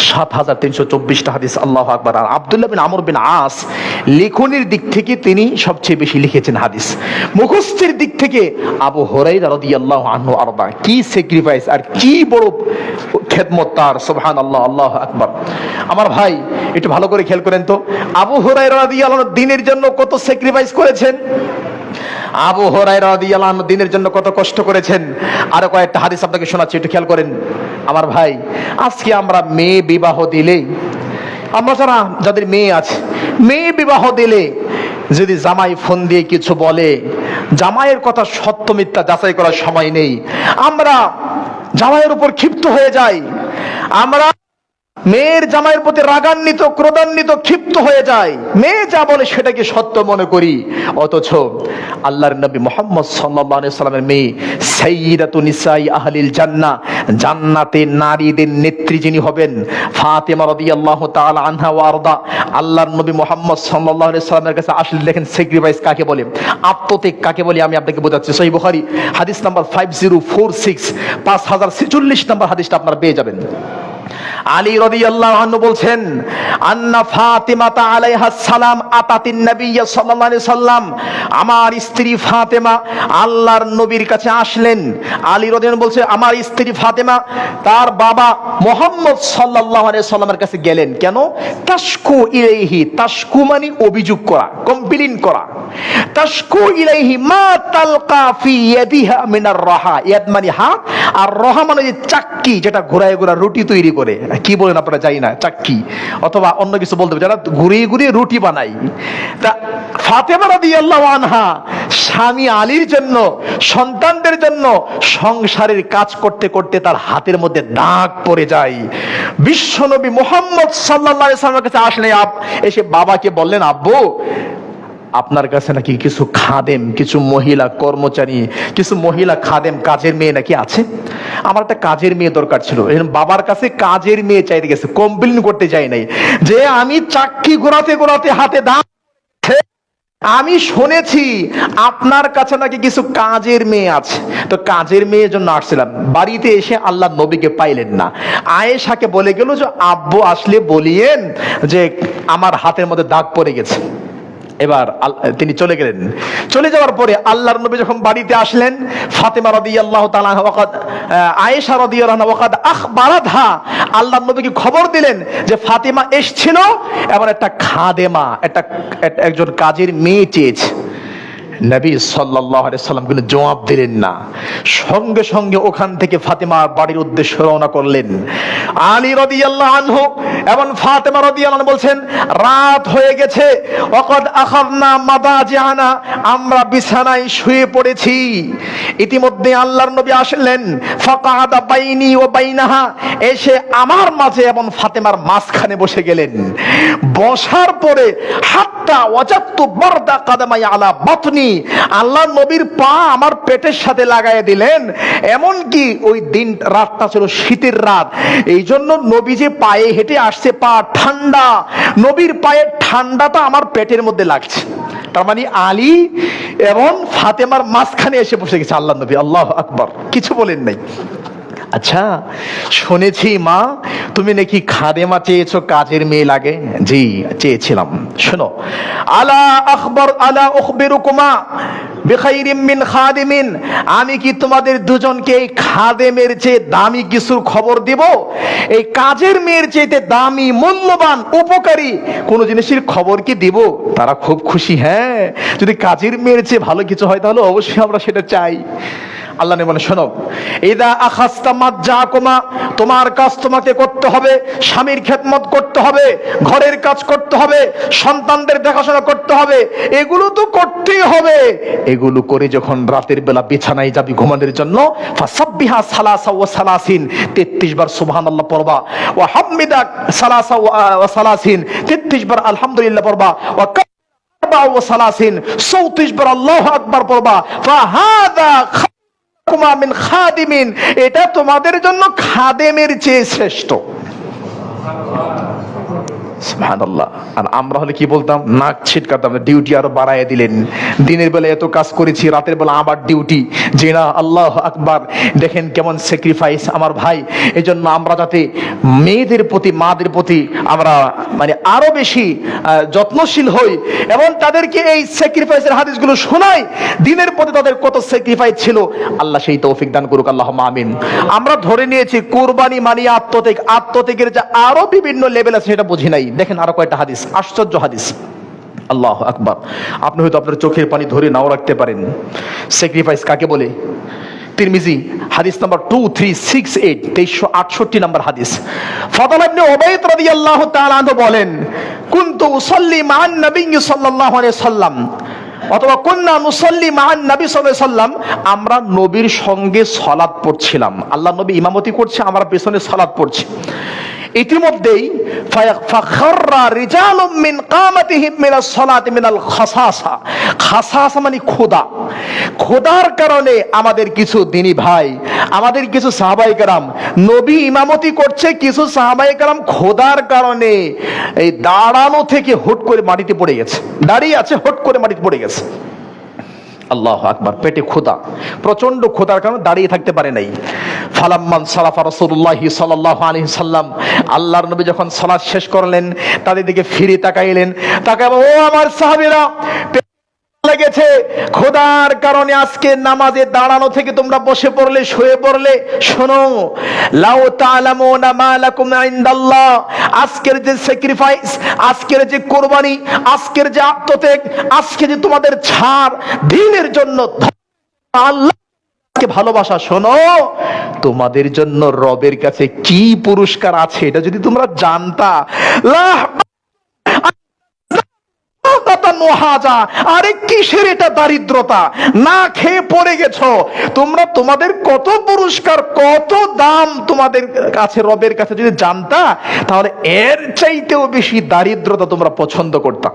৭৩২৪টা হাদিস, আল্লাহু আকবার। আর আব্দুল্লাহ বিন আমর বিন আস লেখনের দিক থেকে তিনি সবচেয়ে বেশি লিখেছেন হাদিস। মুখস্থের দিক থেকে আবু হুরায়রা রাদিয়াল্লাহু আনহু আরদা। কি স্যাক্রিফাইস আর কি বড় খেদমত তার, সুবহানাল্লাহ, আল্লাহু আকবার। আমার ভাই একটু ভালো করে খেয়াল করেন তো, আবু হুরায়রা রাদিয়াল্লাহু আনহু দিনের জন্য কত স্যাক্রিফাইস করেছেন, আবু হুরায়রা রাদিয়াল্লাহু আনহু দিনের জন্য কত কষ্ট করেছেন। আরো কয়েকটা হাদিস আপনাকে শোনাচ্ছি, একটু খেয়াল করেন। আমার ভাই আজকে আমরা মেয়ে বিবাহ দিলেই, আমরা যাদের মেয়ে আছে, মেয়ে বিবাহ দিলে যদি জামাই ফোন দিয়ে কিছু বলে, জামাইয়ের কথা সত্য মিথ্যা যাচাই করার সময় নেই, আমরা জামাইয়ের উপর ক্ষিপ্ত হয়ে যাই, আমরা মেয়ের জামাইয়ের প্রতি রাগান্বিত, ক্রোধান্বিত, ক্ষিপ্ত হয়ে যায়, মেয়ে যা বলে সেটাকে সত্য মনে করি। অথচ আল্লাহর নবী মুহাম্মদ সাল্লাল্লাহু আলাইহি সাল্লামের মেয়ে সাইয়্যিদাতু নিসাই আহলিল জান্নাহ, জান্নাতে নারীদের নেত্রী যিনি হবেন, ফাতেমা রাদিয়াল্লাহু তাআলা আনহা ওয়া আরদা, আল্লাহর নবী মুহাম্মদ সাল্লাল্লাহু আলাইহি সাল্লামের কাছে আসলে দেখেন স্যাক্রিফাইস কাকে বলে, আত্মত্যাগ কাকে বলে আমি আপনাকে বোঝাচ্ছি। সহিহ বুখারী হাদিস নাম্বার 5046, 5046 নম্বর হাদিসটা আপনারা পেয়ে যাবেন। আলী রাদিয়াল্লাহু আনহু বলছেন, আন্না ফাতিমাতা আলাইহাস সালাম আতাতিন নবী সাল্লাল্লাহু আলাইহি সাল্লাম, আমার স্ত্রী ফাতেমা আল্লাহর নবীর কাছে আসলেন। আলী রাদিয়াল্লাহু আনহু বলছে, আমার স্ত্রী ফাতেমা তার বাবা মুহাম্মদ সাল্লাল্লাহু আলাইহি সাল্লামের কাছে গেলেন। কেন? তাশকু ইলাইহি, তাশকু মানে অভিযোগ করা, কমপ্লেইন করা। তাশকু ইলাইহি মা তালকা ফি ইয়াদিহা মিনার রাহা, ইয়াদ মানে হাত, আর রাহা মানে যে চাক্কি, যেটা ঘোরায় ঘোরা রুটি তৈরি করে, কি বলেন আপনারা জানি না, চাক্কি অথবা অন্য কিছু বলতে হবে, যারা ঘুরিয়ে ঘুরিয়ে রুটি বানায়। তা ফাতেমা রাদিয়াল্লাহু আনহা স্বামী আলীর জন্য, সন্তানদের জন্য সংসারের কাজ করতে করতে তার হাতের মধ্যে দাগ পড়ে যায়। বিশ্বনবী মুহাম্মদ সাল্লাল্লাহু আলাইহি ওয়াসাল্লামের কাছে আসলে এসে বাবাকে বললেন, আব্বু আপনার কাছে নাকি কিছু খাদেম, কিছু মহিলা কর্মচারী, কিছু মহিলা খাদেম, কাজের মেয়ে নাকি আছে, আমার একটা কাজের মেয়ে দরকার ছিল। বাবার কাছে কাজের মেয়ে চাইতে গেছে, কমপ্লেইন করতে চাই নাই যে আমি চাক্কি ঘোরাতে ঘোরাতে হাতে দাগ, আমি শুনেছি আপনার কাছে নাকি কিছু কাজের মেয়ে আছে, তো কাজের মেয়ের জন্য আসছিলাম। বাড়িতে এসে আল্লাহর নবীকে পাইলেন না, আয়েশাকে বলে গেল যে আব্বু আসলে বলিয়েন যে আমার হাতের মধ্যে দাগ পড়ে গেছে। এবার তিনি চলে গেলেন। চলে যাওয়ার পরে আল্লাহর নবী যখন বাড়িতে আসলেন, ফাতেমা রাদিয়াল্লাহু তাআলা আয়েশা রাদিয়াল্লাহু আনহা ওয়াকাদ আখবারাতহা, আল্লাহর নবীকে খবর দিলেন যে ফাতেমা এসেছিল, এমন একটা খাদেমা, একজন কাজের মেয়ে চেয়েছে। নবী সাল্লাল্লাহু আলাইহি সাল্লাম কিন্তু জবাব দিলেন না, সঙ্গে সঙ্গে ওখান থেকে ফাতেমার বাড়ির উদ্দেশ্যে রওনা করলেন। আলী রাদিয়াল্লাহু আনহু এবং ফাতেমা রাদিয়াল্লাহু আনহা বলছেন, রাত হয়ে গেছে, ওয়াকাদ আখাযনা মাদাজিআনা, আমরা বিছানায় শুয়ে পড়েছি। ইতিমধ্যে আল্লাহর নবী আসলেন, ফাকাদা বাইনি ওয়া বাইনাহা, এসে আমার মাঝে এবং ফাতেমার মাঝখানে বসে গেলেন। বসার পরে হাত্তা ওয়াজাতু বারদা কাদামাই আলা বাতনি, আল্লাহর নবীর পা আমার পেটের সাথে লাগায় দিলেন। এমন কি ওই দিন রাতটা ছিল শীতের রাত, এই জন্য নবী যে পায়ে হেঁটে আসছে, পা ঠান্ডা, নবীর পায়ের ঠান্ডাটা আমার পেটের মধ্যে লাগছে। তার মানে আলী এবং ফাতেমার মাঝখানে এসে বসে গেছে আল্লাহর নবী। আল্লাহু আকবার, কিছু বলেন নাই। আচ্ছা, শুনেছি মা তুমি নাকি খাদেমা চেয়েছো, কাজের মেয়ে লাগে। জি চেয়েছিলাম। শোনো, আলা উখবিরুকুমা বিখাইরিম মিন খাদিমিন, আমি কি তোমাদের দুজনকে এই খাদেমের চেয়ে দামি কিছুর খবর দিব? এই কাজের মেয়ের চেয়ে দামি, মূল্যবান, উপকারী কোন জিনিসের খবর কি দিব? তারা খুব খুশি। হ্যাঁ, যদি কাজের মেয়ের চেয়ে ভালো কিছু হয় তাহলে অবশ্যই আমরা সেটা চাই। আল্লাহ বলে, শোনো, ইদা আখাস্তা মাজ্জাকুমা, তোমার কাজ তোমাকে করতে হবে, স্বামীর খেদমত করতে হবে, ঘরের কাজ করতে হবে, সন্তানদের দেখাশোনা করতে হবে, এগুলো তো করতেই হবে। এগুলো করে যখন রাতের বেলা বিছানায় যাবি ঘুমানোর জন্য, ফাসাব্বিহা সালাসা ওয়া সালাসিন, 33 বার সুবহানাল্লাহ পড়বা, ওয়া হামিদা সালাসা ওয়া সালাসিন, 33 বার আলহামদুলিল্লাহ পড়বা, ওয়া 34 বার আল্লাহু আকবার পড়বা, ফাহাদা খায়রুকুমা মিন খাদিমিন, এটা তোমাদের জন্য খাদেমের চেয়ে শ্রেষ্ঠ। সুবহানাল্লাহ। আর আমরা হলে কি বলতাম? নাক ছিটকাতাম, ডিউটি আরো বাড়ায় দিলেন, দিনের বেলা এত কাজ করেছি, রাতের বেলা আবার ডিউটি, যে না আল্লাহু আকবার। দেখেন কেমন স্যাক্রিফাইস আমার ভাই। এজন্য আমরা যাতে মেয়েদের প্রতি, মাদের প্রতি আমরা মানে আরো বেশি যত্নশীল হই এবং তাদেরকে এই স্যাক্রিফাইসের হাদিসগুলো শোনাই, দিনের প্রতি তাদের কত স্যাক্রিফাইস ছিল, আল্লাহ সেই তৌফিক দান করুক, আল্লাহুম্মা আমিন। আমরা ধরে নিয়েছি কুরবানি মানে আত্মত্যাগ, আত্মত্যাগের যে আরো বিভিন্ন লেভেল আছে সেটা বুঝি নাই। দেখেন আরো কয়েকটা হাদিস, আশ্চর্য হাদিস, আল্লাহু আকবার। আপনি হয়তো আপনার চোখের পানি ধরে নাও রাখতে পারেন। স্যাক্রিফাইস কাকে বলে? তিরমিজি হাদিস নাম্বার 2368, 2368 নাম্বার হাদিস। ফাদাল ইবনে উবাইদ রাদিয়াল্লাহু তাআলা আনহু বলেন, কুনতু উসাল্লি মা'আন নবী সাল্লাল্লাহু আলাইহি সাল্লাম, অথবা কুননা নুসাল্লি মা'আন নবী সাল্লাল্লাহু আলাইহি সাল্লাম, আমরা নবীর সঙ্গে সালাত পড়ছিলাম। আল্লাহ নবী ইমামতি করছে, আমরা পেছনে সালাত পড়ছি। ইতিমধ্যেই ফাখাররা রিজালুম মিন কামাতিহিম মিনাস সালাতি মিনাল খাসাসা, খাসাসা মানে খোদা, খোদার কারণে আমাদের কিছু দ্বীনী ভাই, আমাদের কিছু সাহাবায়ে কেরাম, নবী ইমামতি করছে, কিছু সাহাবায়ে কেরাম খোদার কারণে এই দাঁড়ানো থেকে হুট করে মাটিতে পড়ে গেছে, দাঁড়িয়ে আছে হুট করে মাটিতে পড়ে গেছে। আল্লাহু আকবার। পেটে ক্ষুধা, প্রচন্ড ক্ষুধার কারণে দাঁড়িয়ে থাকতে পারে নাই। ফালাম্মান সালাফা রাসূলুল্লাহ সাল্লাল্লাহু আলাইহি সাল্লাম, আল্লাহর নবী যখন সালাত শেষ করলেন, তাদের দিকে ফিরে তাকাইলেন, তাকায়, ও আমার সাহাবীরা, লেগেছে খোদার কারণে আজকে নামাজে দাঁড়ানো থেকে তোমরা বসে পড়লে, শুয়ে পড়লে, শোনো, লাউ তাআলামুনা মা লাকুম ইনদাল্লাহ, আজকের যে স্যাক্রিফাইস, আজকের যে কুরবানি, আজকের যে আত্মত্যাগ, আজকে যে তোমাদের ছাড় দ্বীনের জন্য, আল্লাহকে ভালোবাসা, শোনো, তোমাদের জন্য রবের কাছে কি পুরস্কার আছে এটা যদি তোমরা জানতা। আরে কিসের এটা দারিদ্রতা, না খেয়ে পড়ে গেছো তোমরা, তোমাদের কত পুরস্কার, কত দাম তোমাদের কাছে, রবের কাছে যদি জানতা, তাহলে এর চাইতেও বেশি দারিদ্রতা তোমরা পছন্দ করতা।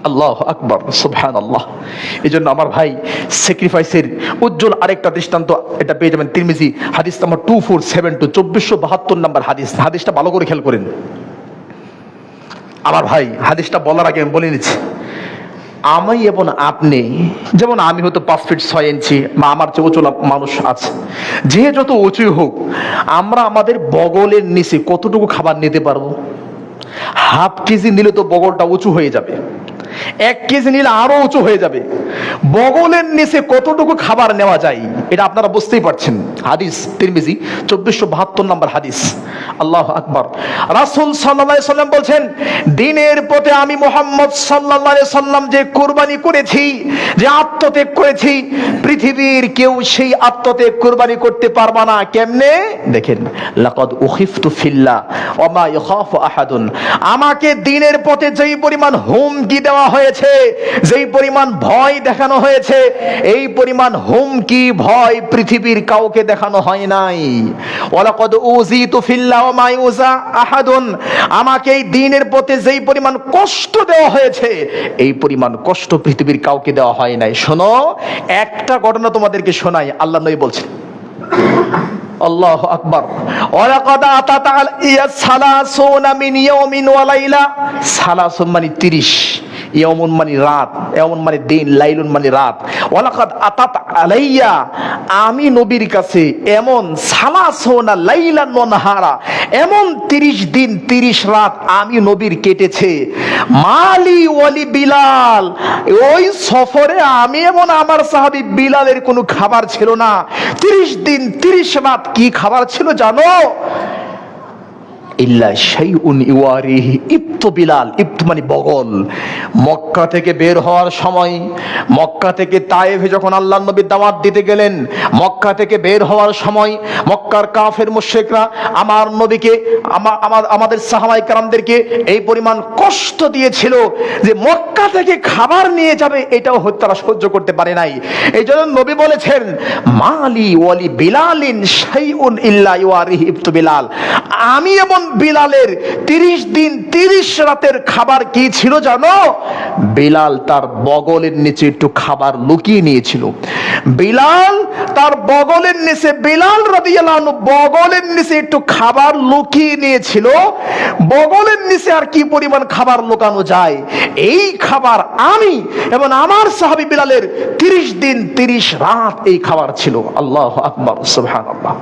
আল্লাহু আকবার, সুবহানাল্লাহ। এজন্য আমার ভাই, স্যাক্রিফাইসের উজ্জ্বল আরেকটা দৃষ্টান্ত এটা পেয়ে যাবেন তিরমিজি হাদিস নাম্বার 2472, 2472 নাম্বার হাদিস। হাদিসটা ভালো করে খেয়াল করেন আমার ভাই। হাদিসটা বলার আগে আমি বলে নিচ্ছি, আমি এবং আপনি, যেমন আমি হয়তো 5 ফিট 6 ইঞ্চি, বা আমার চেয়ে উঁচু মানুষ আছে, যে যত উঁচুই হোক, আমরা আমাদের বগলের নিচে কতটুকু খাবার নিতে পারবো? হাফ কেজি নিলে তো বগলটা উঁচু হয়ে যাবে, 1 কেজি নিলে আরো উঁচু হয়ে যাবে। বগলের নিচে কতটুকু খাবার নেওয়া যায় এটা আপনারা বুঝতেই পারছেন। হাদিস তিরমিজি 2472 নম্বর হাদিস। আল্লাহু আকবার। রাসূল সাল্লাল্লাহু আলাইহি সাল্লাম বলছেন, দিনের পথে আমি মুহাম্মদ সাল্লাল্লাহু আলাইহি সাল্লাম যে কুরবানি করেছি, যে আত্মত্যাগ করেছি, পৃথিবীর কেউ সেই আত্মত্যাগ কুরবানি করতে পারবে না। কেমনে? দেখেন, লাকাদ উখিফতু ফিল্লাহ ওয়া মা ইয়াখাফু আহাদুন, আমাকে দিনের পথে যেই পরিমাণ হুমকি দেওয়া হয়েছে, যেই পরিমাণ ভয় দেখানো হয়েছে, এই পরিমাণ হুমকি ভয় পৃথিবীর কাউকে দেখানো হয় নাই। ওয়ালাকাদ উযিতু ফিল্লাহ ওয়া মা ইউযা আহাদুন, আমাকে এই দ্বীনের পথে যেই পরিমাণ কষ্ট দেওয়া হয়েছে, এই পরিমাণ কষ্ট পৃথিবীর কাউকে দেওয়া হয় নাই। শোনো, একটা ঘটনা তোমাদেরকে শোনাই, আল্লাহ নবী বলছেন, আল্লাহু আকবার। ওয়ালাকাদ আতাত আলাইয়া সালাসুনা মিন ইয়াউমিন ওয়া লাইলা, সালাসুন মানে 30, ইয়াউমুন মানে রাত, ইয়াউমুন মানে দিন, লাইলুন মানে রাত। ওয়ালাকাদ আতাত আলাইয়া, আমি নবীর কাছে এমন সালাসুনা লাইলান ওয়া নাহারা, এমন 30 দিন 30 রাত আমি নবীর কেটেছে। মালি ওয়ালি বিলাল, ওই সফরে আমি এবং আমার সাহাবী বিলালের কোনো খাবার ছিল না। 30 দিন 30 রাত কি খাবার ছিল জানো? ইল্লা শাইউন ইওয়ারিহি ইবতু বিলাল, ইবতু মানে বগল। মক্কা থেকে বের হওয়ার সময়, মক্কা থেকে তায়েফে যখন আল্লাহর নবী দাওয়াত দিতে গেলেন, মক্কা থেকে বের হওয়ার সময় মক্কার কাফের মুশরিকরা আমার নবীকে, আমাদের সাহাবায়ে কেরামদেরকে এই পরিমাণ কষ্ট দিয়েছিল যে মক্কা থেকে খাবার নিয়ে যাবে এটাও তারা সহ্য করতে পারে নাই। এই জন্য নবী বলেছেন, মালি ওয়ালি বিলালিন শাইউন ইল্লা ইওয়ারিহি ইবতু বিলাল, আমি এবং বিলালের 30 দিন 30 রাতের খাবার কি ছিল জানো? বিলাল তার বগলের নিচে একটু খাবার লুকিয়ে নিয়েছিল। বিলাল তার বগলের নিচে, বিলাল রাদিয়াল্লাহু আনহু বগলের নিচে একটু খাবার লুকিয়ে নিয়েছিল। বগলের নিচে আর কি পরিমাণ খাবার লুকানো যায়, এই খাবার আমি এবং আমার সাহাবী বিলালের 30 দিন 30 রাত এই খাবার ছিল। আল্লাহু আকবার, সুবহানাল্লাহ।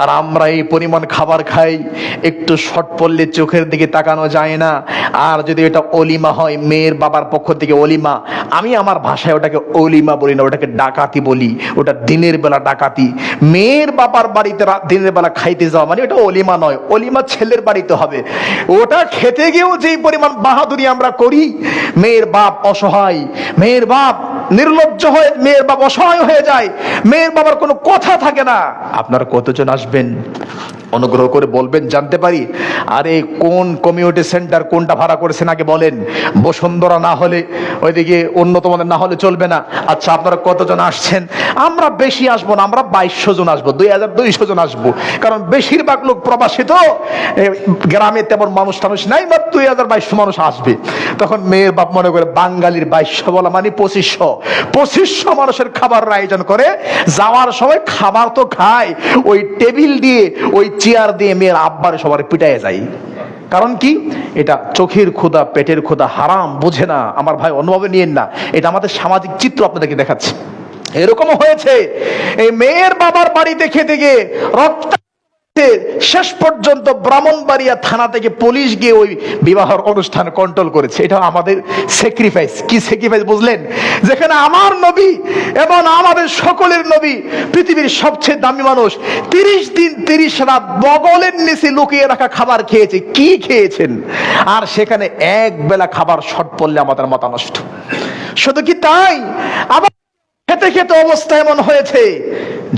আর আমরা এই পরিমাণ খাবার খাই, একটু শর্ট পড়লে চোখের দিকে তাকানো যায় না। আর যদি এটা অলিমা হয়, মেয়ের বাবার পক্ষ থেকে অলিমা, আমি আমার ভাষায় ওটাকে অলিমা বলি না, ওটাকে ডাকাতি বলি। ওটা দিনের বেলা ডাকাতি। মেয়ের বাবার বাড়িতে দিনের বেলা খাইতে যাওয়া মানে ওটা অলিমা নয়, অলিমা ছেলের বাড়িতে হবে। ওটা খেতে গিয়েও যেই পরিমাণ বাহাদুরি আমরা করি, মেয়ের বাপ অসহায়, মেয়ের বাপ নির্লজ্জ হয়ে, মেয়ের বাপ অসহায় হয়ে যায়, মেয়ের বাবার কোনো কথা থাকে না। আপনারা কতজন আসবেন অনুগ্রহ করে বলবেন, জানতে পারি? আরে কোন কমিউনিটি সেন্টার কোনটা ভাড়া করেছেন আগে বলেন। বসুন্ধরা না হলে, ওইদিকে অন্য তোমাদের না হলে চলবে না। আচ্ছা আপনারা কতজন আসছেন? আমরা বেশি আসবো না, আমরা 2200 জন আসবো, 2200 জন আসবো। কারণ বেশিরভাগ লোক প্রবাসী তো, গ্রামে তেমন মানুষ টানুষ নাই, বা 2200 মানুষ আসবে। তখন মেয়ের বাপ মনে করে বাঙালির 2200 বলা মানে 2500 মানুষের খাবার আয়োজন করে। যাওয়ার সময় খাবার তো খায়, ওই টেবিল দিয়ে, ওই চেয়ার দিয়ে মেয়ের আব্বার সবার পিটায় যায়। কারণ কি? এটা চোখের ক্ষুধা, পেটের ক্ষুধা, হারাম বুঝে না। আমার ভাই অনুভবে নিয়েন না, এটা আমাদের সামাজিক চিত্র আপনাদেরকে দেখাচ্ছে। এরকমও হয়েছে, এই মেয়ের বাবার বাড়িতে খেতে গিয়ে রক্ত, শেষ পর্যন্ত ব্রাহ্মণবাড়িয়া থানা থেকে পুলিশ গিয়ে ওই বিবাহের অনুষ্ঠান কন্ট্রোল করেছে। এটা আমাদের স্যাক্রিফাইস। কি স্যাক্রিফাইস বুঝলেন? যেখানে আমার নবী এবং আমাদের সকলের নবী, পৃথিবীর সবচেয়ে দামি মানুষ, 30 দিন 30 রাত বগলের নিচে লুকিয়ে রাখা খাবার খেয়েছে। কি খেয়েছেন? আর সেখানে এক বেলা খাবার শর্ট পড়লে আমাদের মাথা নষ্ট। শুধু কি তাই, আবার খেতে খেতে অবস্থা এমন হয়েছে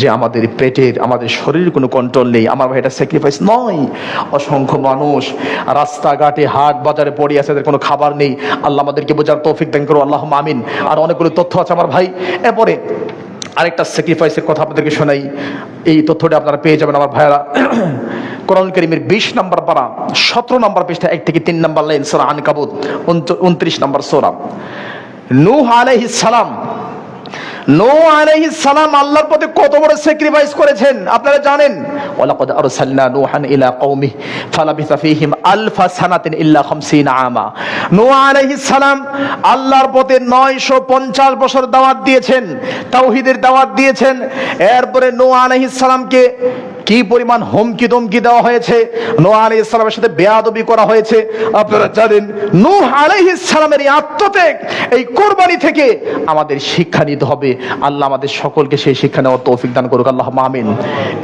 যে আমাদের পেটের, আমাদের শরীরের কোনো কন্ট্রোল নেই। আমার ভাই, এটা স্যাক্রিফাইস নয়? অসংখ্য মানুষ রাস্তাঘাটে, হাট বাজারে পড়ে আছে, এদের কোনো খাবার নেই। আল্লাহ আমাদেরকে বোঝার তৌফিক দান করো, আল্লাহুম্মা আমিন। আর অনেকগুলো তথ্য আছে আমার ভাই। এরপরে আরেকটা স্যাক্রিফাইসের কথা আপনাদেরকে শোনাই, এই তথ্যটা আপনারা পেয়ে যাবেন আমার ভাইরা। কোরআন কারীমের 20 নম্বর পারা 17 নম্বর পৃষ্ঠা 1 থেকে 3 নম্বর লাইন, সূরা আনকাবুত 29 নম্বর সূরা। নূহ আলাইহিস সালাম, নূহ আলাইহিস সালাম আল্লাহর পথে কত বড় স্যাক্রিফাইস করেছেন আপনারা জানেন? ওয়ালাকাদ আরসালনা নূহান ইলা কওমিহি ফালাবিসা ফীহিম আলফা সানাতিন ইল্লা 50 আমা। নূহ আলাইহিস সালাম আল্লাহর পথে 950 বছর দাওয়াত দিয়েছেন, তাওহীদের দাওয়াত দিয়েছেন। এরপরে নূহ আলাইহিস সালামকে কি পরিমাণ হুমকি দমকি দেওয়া হয়েছে, নূহ আলাইহিস সালামের সাথে বেয়াদবি করা হয়েছে আপনারা জানেন। নূহ আলাইহিস সালামের এই আত্মত্যাগ, এই কুরবানি থেকে আমাদের শিক্ষা নিতে হবে। আল্লাহ আমাদের সকলকে সেই শিক্ষা নেওয়ার তৌফিক দান করুক, আল্লাহুম্মা আমিন।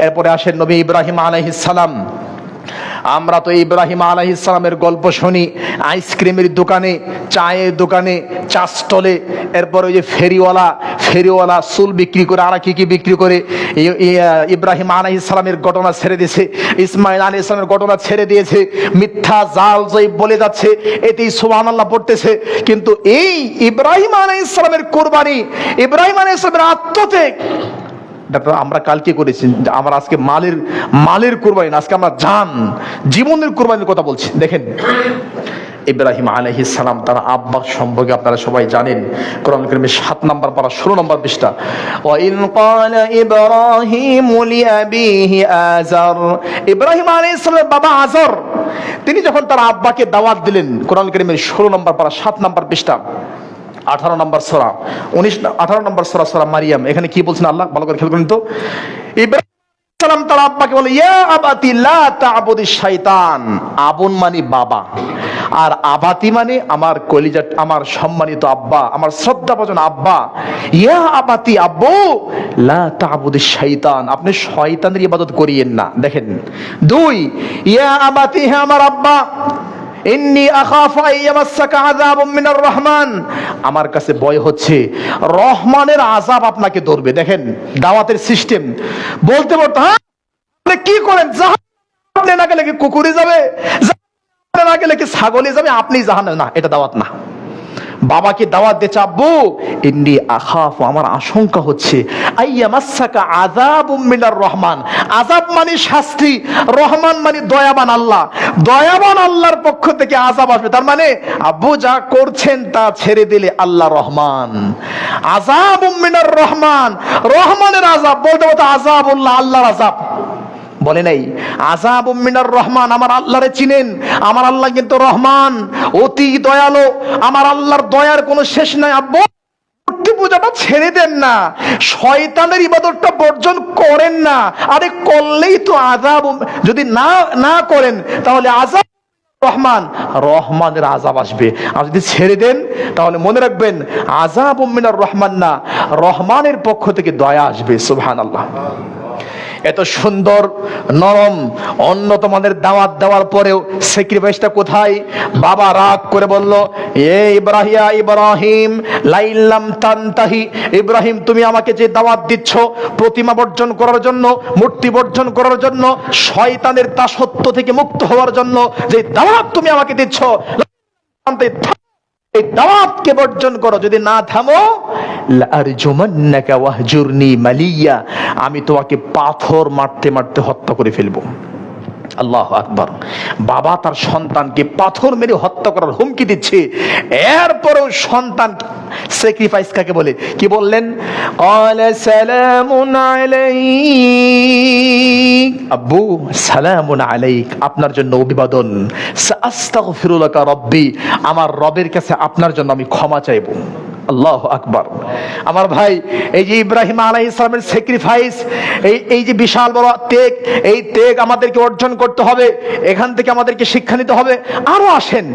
এরপরে আসেন নবী ইব্রাহিম আলাইহিস সালাম। আমরা তো ইব্রাহিম আলাইহিস সালামের গল্প শুনি আইসক্রিমের দোকানে, চায়ের দোকানে, চা স্টলে। এরপর ওই যে ফেরিওয়ালা চুল বিক্রি করে, আর কি বিক্রি করে। ইব্রাহিম আলাইহিস সালামের ঘটনা ছেড়ে দিয়েছে, ইসমাইল আলাইহিস সালামের ঘটনা ছেড়ে দিয়েছে, মিথ্যা জাল জয়ী বলে যাচ্ছে, এতেই সুবহানাল্লাহ পড়তেছে। কিন্তু এই ইব্রাহিম আলাইহিস সালামের কুরবানি, ইব্রাহিম আলাইহিস সালামের আত্মত্যাগ, আমরা কালকে করেছি। আমরা আজকে মালের কুরবানি না, আজকে আমরা জীবনের কুরবানির কথা বলছি। দেখেন ইব্রাহিম আলাইহিস সালাম, তার আব্বা সম্পর্কে আপনারা সবাই জানেন। কোরআন কারীমের 7 নম্বর পারা 16 নম্বর পৃষ্ঠা। ওয়া ইন ক্বালা ইব্রাহিম লিআবিহি আযার, ইব্রাহিম আলাইহিস সালামের বাবা আযর, তিনি যখন তার আব্বাকে দাওয়াত দিলেন, কোরআন কারীমের 16 নম্বর পারা 7 নম্বর পৃষ্ঠা 18 নম্বর সূরা, 18 নম্বর সূরা, সূরা মারিয়াম। এখানে কি বলছেন আল্লাহ, ভালো করে খেয়াল করেন তো। ইব্রাহিম সালাম তার আব্বাকে বলে, ইয়া আবাতি লা তা'বুদিশ শাইতান। আবুন মানে বাবা, আর আবাতি মানে আমার কলিজা, আমার সম্মানিত আব্বা, আমার শ্রদ্ধাভাজন আব্বা। ইয়া আবাতি, আব্বু, লা তা'বুদিশ শাইতান, আপনি শয়তানের ইবাদত করিয়েন না। দেখেন 2, ইয়া আবাতি, হে আমার আব্বা, ইন্নী আখাফু আইয়ামাসসাকা আযাবুম মিনার রহমান, আমার কাছে ভয় হচ্ছে রহমানের আযাব আপনাকে ধরবে। দেখেন দাওয়াতের সিস্টেম, বলতে হ্যাঁ আপনি কি করেন, জাহান্নামে না গেলে কি কুকুরে যাবে, জাহান্নামে না গেলে কি ছাগলে যাবে, আপনি জাহান্নামে, না, এটা দাওয়াত না। বাবাকে দাওয়াত দিয়েছে, আব্বু ইন্নী আখাফু, আমার আশঙ্কা হচ্ছে, আইয়ামাসসাকা আযাবুম মিনার রহমান, আযাব মানে শাস্তি, রহমান মানে দয়াবান আল্লাহ, দয়াবান আল্লাহর পক্ষ থেকে আযাব আসবে। তার মানে আব্বু যা করছেন তা ছেড়ে দিলে আল্লাহ রহমান, আযাবুম মিনার রহমান, রহমানের আযাব বলতে বলতে আযাবুল্লাহ, আল্লাহর আযাব বলে নাই, আযাবুম মিনার রহমান, আমার আল্লাহরে চিনেন, আমার আল্লাহ কিন্তু রহমান, অতি দয়ালু, আমার আল্লাহর দয়ার কোনো শেষ নাই। আব্বু মূর্তি পূজাটা ছেড়ে দেন না, শয়তানের ইবাদতটা বর্জন করেন না, আরে করলেই তো আযাব, যদি না করেন তাহলে আযাব রহমান, রহমানের আযাব আসবে। আর যদি ছেড়ে দেন তাহলে মনে রাখবেন আযাবুম মিনার রহমান না, রহমানের পক্ষ থেকে দয়া আসবে। সুবহানাল্লাহ। এত সুন্দর নরম অন্য তোমাদের দাওয়াত দেওয়ার পরেও স্যাক্রিফাইসটা কোথায়? বাবা রাগ করে বলল, এ ইব্রাহিম লাইল্লাম তানতাহি, ইব্রাহিম তুমি আমাকে যে দাওয়াত দিচ্ছ প্রতিমা বর্জন করার জন্য, মূর্তি বর্জন করার জন্য, শয়তানের দাসত্ব থেকে মুক্ত হওয়ার জন্য যে দাওয়াত তুমি আমাকে দিচ্ছ, এই দাওয়াতকে বর্জন করো, যদি না থামো লারজুমান্নাকা ওয়াহজুরনি মালিয়া, আমি তোমাকে পাথর মারতে মারতে হত্যা করে ফেলবো। আল্লাহু আকবার। বাবা তার সন্তানকে পাথর মেরে হত্যা করার হুমকি দিচ্ছে, এরপরেও সন্তান স্যাক্রিফাইস কাকে বলে? কি বললেন? ক্বালা সালামুন আলাইক, আব্বু সালামুন আলাইক, আপনার জন্য অভিবাদন, সাআস্তাগফিরু লাকা রাব্বি, আমার রবের কাছে আপনার জন্য আমি ক্ষমা চাইবো। আল্লাহু আকবার। আমার ভাই, এই যে ইব্রাহিম আলাইহিস সালামের স্যাক্রিফাইস, এই যে বিশাল বড় ত্যাগ, এই ত্যাগ আমাদেরকে অর্জন করতে হবে, এখান থেকে আমাদেরকে শিক্ষা নিতে হবে। আরো আসেন,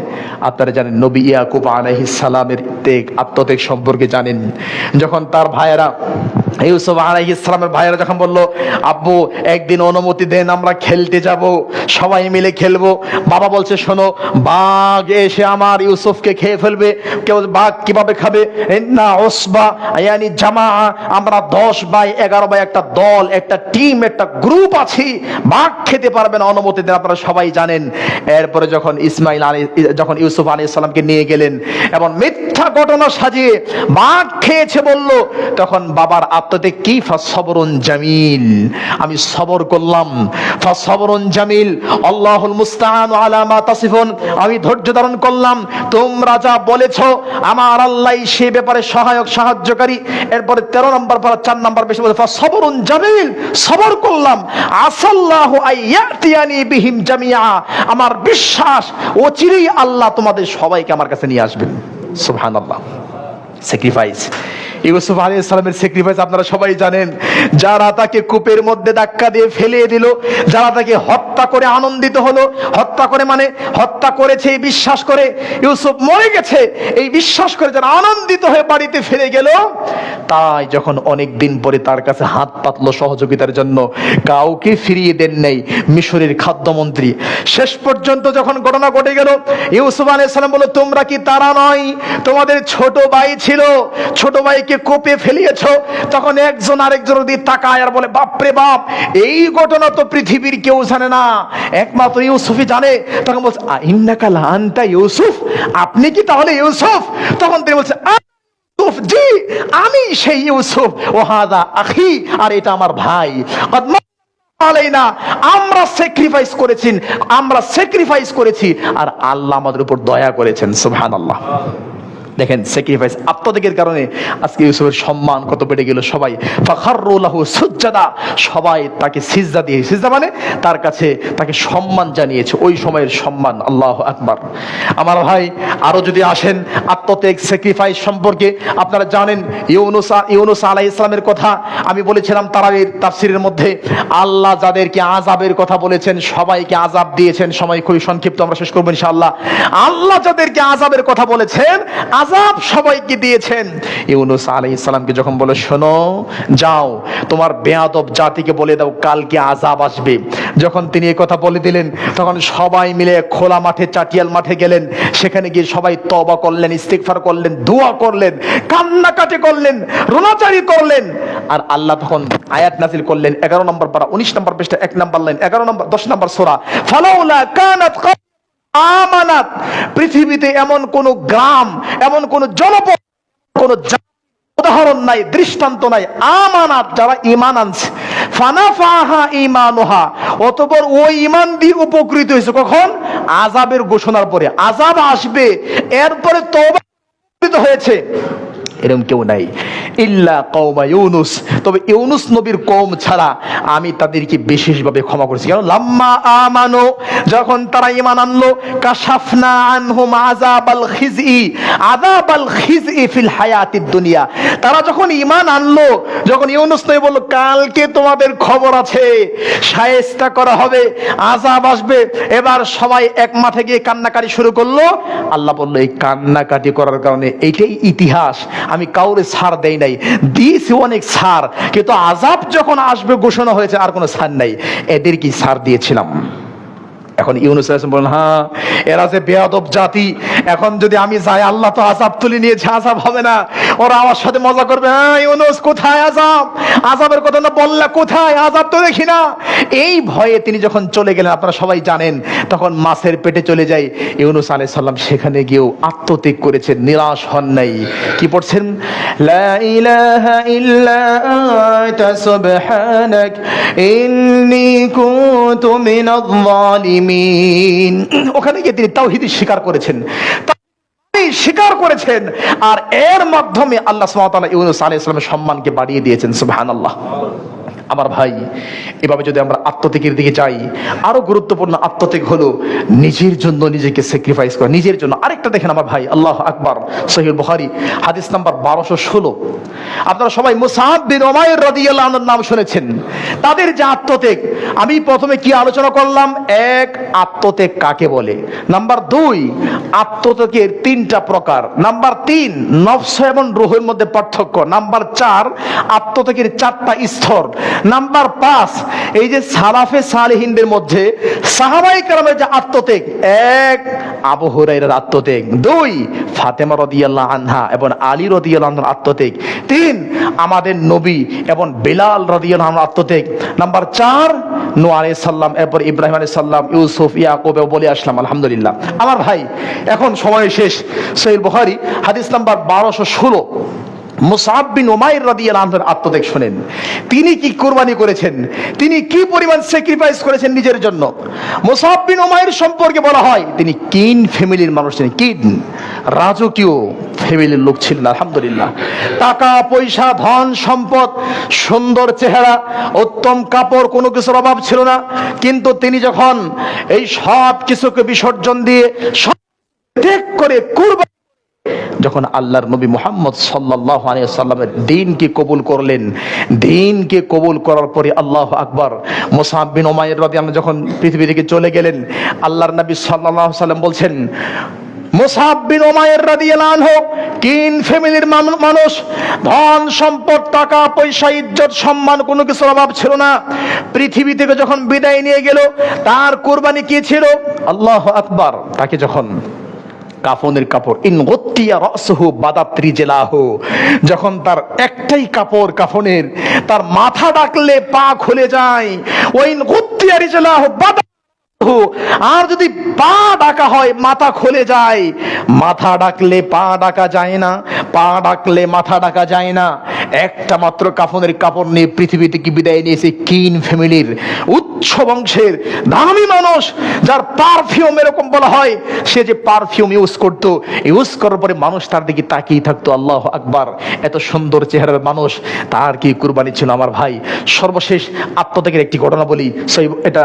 আপনারা জানেন নবী ইয়াকুব আলাইহিস সালামের ত্যাগ, আত্মত্যাগ সম্পর্কে জানেন। যখন তার ভাইয়েরা, ইউসুফ আলাইহিস সালামের ভাইয়েরা যখন বলল, আব্বু একদিন অনুমতি দেন, আমরা খেলতে যাব, সবাই মিলে খেলবো। বাবা বলছে, শোনো, বাঘ এসে আমার ইউসুফকে খেয়ে ফেলবে। কেউ বাঘ কিভাবে খাবে? না ওসবা ইয়ানি জামা, আমরা 10 বাই 11 বাই একটা দল, একটা টিম, একটা গ্রুপ আছি, বাঘ খেতে পারবে না, অনুমতি দেন। আপনারা সবাই জানেন। এরপরে যখন ইউসুফ আলাইহিস সালামকে নিয়ে গেলেন এবং মিথ্যা ঘটনা সাজিয়ে বাঘ খেয়েছে বলল, তখন বাবার আত্মত্যাগ কি? ফাসবরুন জামিল, আমি সবর করলাম, ফাসবরুন জামিল, আল্লাহুল মুস্তাআন আলা মা তাসিফুন, আমি ধৈর্য ধারণ করলাম, তোমরা যা বলেছো আমার আল্লাহ সে ব্যাপারে সহায়ক, সাহায্যকারী। এরপরে 13 নম্বর পারা 4 নম্বর বেশি বলে, ফাসবরুন জামিল, সবর করলাম, আসাল্লাহু আইয়াতিয়ানি বিহিম জামিআ, আমার বিশ্বাস অচিরেই আল্লাহ তোমাদের সবাইকে আমার কাছে নিয়ে আসবেন। সুবহানাল্লাহ। স্যাক্রিফাইস, ইউসুফ আলাইহিস সালামের স্যাক্রিফাইস আপনারা সবাই জানেন। যারা তাকে কূপের মধ্যে ধাক্কা দিয়ে ফেলিয়ে দিল, যারা তাকে হত্যা করে আনন্দিত হলো, হত্যা করে মানে হত্যা করেছে এই বিশ্বাস করে, ইউসুফ মরে গেছে এই বিশ্বাস করে যারা আনন্দিত হয়ে বাড়িতে ফিরে গেল, তাই যখন অনেক দিন পরে তার কাছে হাত পাতলো সহযোগিতার জন্য, কাউকে ফিরিয়ে দেন নাই মিশরের খাদ্যমন্ত্রী। শেষ পর্যন্ত যখন ঘটনা ঘটে গেল, ইউসুফ আলাইহিস সালাম বলল, তোমরা কি তারা নয়? তোমাদের ছোট ভাই ছিল, ছোট ভাইকে কোপে ফেলিয়েছ। তখন একজন আরেকজনের দিকে তাকায় আর বলে, বাপরে বাপ, এই ঘটনা তো পৃথিবীর কেউ জানে না, একমাত্র ইউসুফই জানে। তখন বলছে, ইন্নাকা লা আনতা ইউসুফ, আপনি কি তাহলে ইউসুফ? তখন তিনি বলছে, জি আমি সেই ইউসুফ, ও হাদা আখি, আর এটা আমার ভাই। আলাইনা, আমরা স্যাক্রিফাইস করেছি আর আল্লাহ আমাদের উপর দয়া করেছেন। সুবহানাল্লাহ। দেখেন স্যাক্রিফাইস, আত্মত্যাগের কারণে আজকে ইউসুফের সম্মান কত বেড়ে গেল। সবাই ফাখাররু লাহু সুজদা, সবাই তাকে সিজদা দিয়ে, সিজদা মানে তার কাছে তাকে সম্মান জানিয়েছে, ওই সময়ের সম্মান। আল্লাহু আকবার। আমার ভাই, আরো যদি আসেন আত্মত্যাগ, স্যাক্রিফাইস সম্পর্কে, আপনারা জানেন ইউনুস আলাইহিস সালামের কথা আমি বলেছিলাম তারাবির তাফসীরের মধ্যে। আল্লাহ যাদেরকে আযাবের কথা বলেছেন, সবাইকে আযাব দিয়েছেন। সময় খুবই সংক্ষিপ্ত, আমরা শেষ করবো ইনশাআল্লাহ। আল্লাহ যাদেরকে আযাবের কথা বলেছেন, আযাব সবাইকে দিয়েছেন। ইউনুস আলাইহিস সালামকে যখন বলে, শোনো, যাও তোমার বেয়াদব জাতিকে বলে দাও কালকে আযাব আসবে, যখন তিনি এই কথা বলে দিলেন, তখন সবাই মিলে খোলা মাঠে, চাটিয়াল মাঠে গেলেন। সেখানে গিয়ে সবাই তওবা করলেন, ইস্তিগফার করলেন, দোয়া করলেন, কান্নাকাটি করলেন, রোনাচারি করলেন। আর আল্লাহ তখন আয়াত নাযিল করলেন 11 নম্বর পারা 19 নম্বর পৃষ্ঠা 1 নম্বর লাইন, 11 নম্বর 10 নম্বর সূরা, ফালাউলা কানাত আমানাত, পৃথিবীতে এমন কোন গ্রাম, এমন কোন জনপদ, কোন উদাহরণ নাই, দৃষ্টান্ত নাই, আমানাত যারা ঈমান আনছে, ফানাফাহা ঈমানুহা, অতঃপর ওই ঈমান দিয়ে উপকৃত হয়েছে কখন? আযাবের ঘোষণার পরে। আযাব আসবে, এরপরে তওবা হয়েছে, এরকম কেউ নাই। ইল্লা কওমা ইউনুস, তবে ইউনুস নবীর কওম ছাড়া আমি তাদেরকে বিশেষভাবে ক্ষমা করেছি। কারণ লাম্মা আমানু, যখন তারা ঈমান আনলো, কাশাফনা আনহুম আযাবাল খিজই ফিল হায়াতিদ দুনিয়া, তারা যখন ঈমান আনলো, যখন ইউনুস নবী বলল কালকে তোমাদের খবর আছে, শায়েস্তা করা হবে, আযাব আসবে, এবার সবাই এক মাঠে গিয়ে কান্নাকাটি শুরু করলো। আল্লাহ বলল এই কান্নাকাটি করার কারণে এইটাই ইতিহাস, আমি কাউরে ছাড় দেই নাই, দিয়েছি অনেক ছাড়, কিন্তু আযাব যখন আসবে ঘোষণা হয়েছে আর কোনো ছাড় নাই, এদের কি ছাড় দিয়েছিলাম? এখন ইউনুস আলাইহিস সালাম বলেন, হ্যাঁ এরা যে বেয়াদব জাতি, এখন যদি আমি যাই, আল্লাহ তো আযাব তুলে নিয়েছে, আযাব হবে না, ওরা আমার সাথে মজা করবে, হ্যাঁ ইউনুস কোথায় আযাব, আযাবের কথা না বললা, কোথায় আযাব তো দেখি না। এই ভয়ে তিনি যখন চলে গেলেন, আপনারা সবাই জানেন, তখন মাছের পেটে চলে যায়। ইউনুস আলাইহিস সালাম সেখানে গিয়েও আত্মত্যাগ করেছেন, নিরাশ হন নাই। কি পড়ছেন? লা ইলাহা ইল্লা আনতা সুবহানাক ইন্নী কুনতু মিনাজ জালিমিন। ওখানে গিয়ে তিনি তাওহীদ স্বীকার করেছেন, স্বীকার করেছেন, আর এর মাধ্যমে আল্লাহ সুবহানাহু ওয়া তাআলা ইউনুস আলাইহিস সালামের সম্মানকে বাড়িয়ে দিয়েছেন। সুবহানাল্লাহ। আমার ভাই, এভাবে যদি আমরা আত্মত্যাগের দিকে যাই, আরো গুরুত্বপূর্ণ আত্মত্যাগ হলো নিজের জন্য নিজেকে স্যাক্রিফাইস করা, নিজের জন্য। আরেকটা দেখেন আমার ভাই, আল্লাহু আকবার, সহিহ বুখারী হাদিস নাম্বার 1216। আপনারা সবাই মুসআব বিন উমাইর রাদিয়াল্লাহু আনহুর নাম শুনেছেন। তাদের যে আত্মত্যাগ, আমি প্রথমে কি আলোচনা করলাম? এক, আত্মত্যাগ কাকে বলে। নাম্বার 2, আত্মত্যাগের 3টা প্রকার। নাম্বার 3, নফস এবং রূহের মধ্যে পার্থক্য। নাম্বার 4, আত্মত্যাগের 4টা স্তর। নাম্বার 5, এই যে সালাফে সালেহিনদের মধ্যে সাহাবায়ে কেরামের যে আত্মত্যাগ, 1, আবু হুরায়রার আত্মত্যাগ। 2, ফাতেমা রাদিয়াল্লাহু আনহা এবং আলী রাদিয়াল্লাহু আনহুর আত্মত্যাগ। 3, আমাদের নবী এবং বিলাল রাদিয়াল্লাহু আনহুর আত্মত্যাগ। নাম্বার 4, নূহ আলাইহিস সালাম, এরপর ইব্রাহিম আলাইহিস সালাম, ইউসুফ, ইয়াকুব বলে আসলাম। আলহামদুলিল্লাহ। আমার ভাই, এখন সময় শেষ। সহিহ বুখারী হাদিস নাম্বার 1216, মুসআব বিন উমাইর রাদিয়াল্লাহু আনহুর আত্মত্যাগ শুনেন। তিনি কি কুরবানি করেছেন, তিনি কি পরিমাণ স্যাক্রিফাইস করেছেন নিজের জন্য। মুসআব বিন উমাইর সম্পর্কে বলা হয় তিনি কিন ফ্যামিলির মানুষ ছিলেন, কিন রাজকীয় ফ্যামিলির লোক ছিলেন। আলহামদুলিল্লাহ। টাকা পয়সা, ধন সম্পদ, সুন্দর চেহারা, উত্তম কাপড়, কোনো কিছুর অভাব ছিল না। কিন্তু তিনি যখন এই সব কিছুকে বিসর্জন দিয়ে সব ত্যাগ করে কুরবানি, যখন আল্লাহর নবী মুহাম্মদ সাল্লাল্লাহু আলাইহি ওয়াসাল্লামের দ্বীনকে কবুল করলেন, দ্বীনকে কবুল করার পরে আল্লাহু আকবার, মুসআব বিন উমাইর রাদিয়াল্লাহু আনহু যখন পৃথিবী থেকে চলে গেলেন, আল্লাহর নবী সাল্লাল্লাহু আলাইহি ওয়াসাল্লাম বলছেন, মুসআব বিন উমাইর রাদিয়াল্লাহু আনহু কিন ফ্যামিলির মানুষ, ধন সম্পদ, টাকা পয়সা, ইজ্জত সম্মান, কোনো কিছুর অভাব ছিল না। পৃথিবী থেকে যখন বিদায় নিয়ে গেল, তার কুরবানি কি ছিল? আল্লাহু আকবার। তাকে যখন কাফনের কাপড়, ইন গুত্তিয়া রাসহু বাদাত রিজলাহু, যখন তার একটাই কাপড় কাফনের, তার মাথা ডাকলে পা খুলে যায়। ওইন গুত্তিয়া রিজলাহু বাদাত, আর যদি পা ডাকা হয় মাথা খুলে যায়। মাথা ডাকলে পা ডাকা যায় না, পা ডাকলে মাথা ডাকা যায় না। একটা মাত্র কাফনের কাপড় নিয়ে পৃথিবী থেকে বিদায় নিয়েছে কিন ফ্যামিলির উচ্চ বংশের দামি মানুষ, যার পারফিউম এরকম বলা হয়, সে যে পারফিউম ইউজ করতো, ইউজ করার পরে মানুষ তার দিকে তাকিয়ে থাকতো। আল্লাহু আকবার। এত সুন্দর চেহারার মানুষ, তার কি কুরবানি ছিল আমার ভাই। সর্বশেষ আত্মত্যাগের একটি ঘটনা বলি, এটা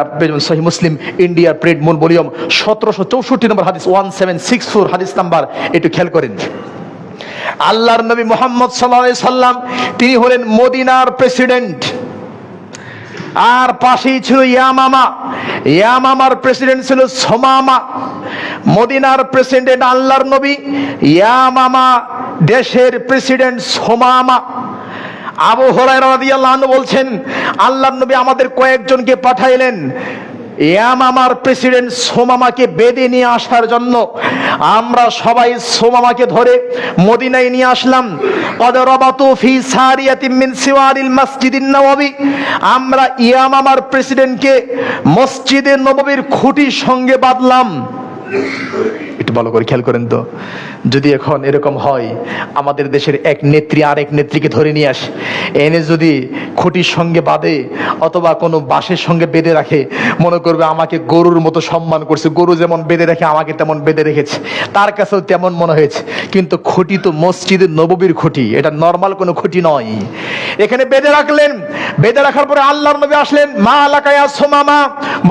সহিহ মুসলিম ইন্ডিয়ার প্রেড মূল ভলিউম 1764 নম্বর হাদিস, 1764 হাদিস নাম্বার, একটু খেয়াল করেন। আল্লাহর নবী মুহাম্মদ সাল্লাল্লাহু আলাইহি সাল্লাম, তিনি হলেন মদিনার প্রেসিডেন্ট, আর পাশেই ছিল ইয়ামামা। ইয়ামামার প্রেসিডেন্ট ছিল সুমামা। মদিনার প্রেসিডেন্ট আল্লাহর নবী, ইয়ামামা দেশের প্রেসিডেন্ট সুমামা। আবু হুরায়রা রাদিয়াল্লাহু আনহু বলছেন, আল্লাহর নবী আমাদের কয়েকজনকে পাঠাইলেন ইয়ামামার প্রেসিডেন্ট সুমামাকে বেঁধে নিয়ে আসার জন্য। আমরা সবাই সুমামাকে ধরে মদিনায় নিয়ে আসলাম। কদ রাবাতু ফি সারিয়াতিন মিন সিওয়ারিল মসজিদিন নববী, আমরা ইয়ামামার প্রেসিডেন্টকে মসজিদে নববীর খুঁটির সঙ্গে বাঁধলাম। একটু ভালো করে খেয়াল করেন তো, যদি এখন এরকম হয় আমাদের দেশের এক নেত্রী আরেক নেত্রীকে ধরে নিয়ে আসে, এনে যদি খুঁটির সঙ্গে বাঁধে অথবা কোনো বাঁশের সঙ্গে বেঁধে রাখে, মনে করবে আমাকে গরুর মতো সম্মান করছে, গরু যেমন বেঁধে রাখে আমাকে তেমন বেঁধে রেখেছে, তার কাছেও তেমন মনে হয়েছে। কিন্তু খুঁটি তো মসজিদে নববীর খুঁটি, এটা নর্মাল কোনো খুঁটি নয়। এখানে বেঁধে রাখলেন, বেঁধে রাখার পরে আল্লাহর নবী আসলেন, মা আলাকায়া সুমামা,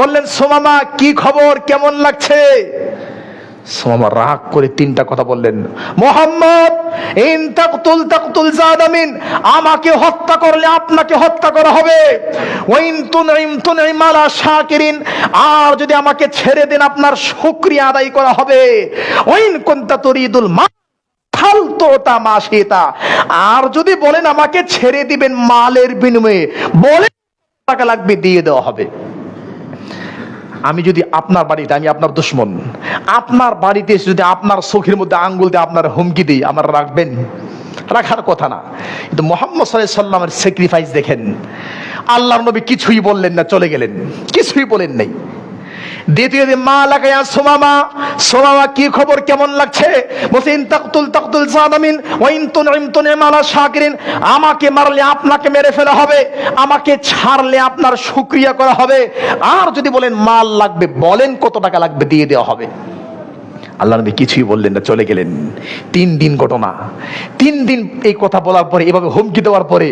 বললেন সুমামা কি খবর, কেমন লাগছে? সুমামা রাগ করে তিনটা কথা বললেন, মুহাম্মদ ইন তাকতুল তাকতুল জাদামিন, আমাকে হত্যা করলে আপনাকে হত্যা করা হবে, ওয়া ইন তুনইম তুনইম আলা শাকিরিন, আর যদি আমাকে ছেড়ে দেন আপনার শুকরিয়া আদায় করা হবে, ওয়া ইন কুনতা তুরিদুল মা ফালতুতা মাশিতা, আর যদি বলেন আমাকে ছেড়ে দিবেন মালের বিনিময়ে, বলে টাকা লাগবে দিয়ে দেওয়া হবে। আমি যদি আপনার বাড়িতে, আমি আপনার দুশমন, আপনার বাড়িতে যদি আপনার চোখের মধ্যে আঙ্গুল দিয়ে আপনার হুমকি দিই, আমার রাখবেন? রাখার কথা না। কিন্তু মুহাম্মদ সাল্লাল্লাহু আলাইহি সাল্লামের স্যাক্রিফাইস দেখেন, আল্লাহর নবী কিছুই বললেন না, চলে গেলেন, কিছুই বলেন নাই। দ্বিতীয় দিন মা লাগায়া সুমামা, সুমামা কি খবর, কেমন লাগছে? বলছে ইন তাকতুল তাকতুল জাদামিন ওয়া ইন তুনইম তুনইম আলা শাকিরিন, আমাকে মারলে আপনাকে মেরে ফেলা হবে, আমাকে ছাড়লে আপনার শুকরিয়া করা হবে, আর যদি বলেন মাল লাগবে, বলেন কত টাকা লাগবে, দিয়ে দেওয়া হবে। আল্লাহ নবী কিছুই বললেন না, চলে গেলেন। 3 দিন ঘটনা, 3 দিন এই কথা বলার পরে, এভাবে হুমকি দেওয়ার পরে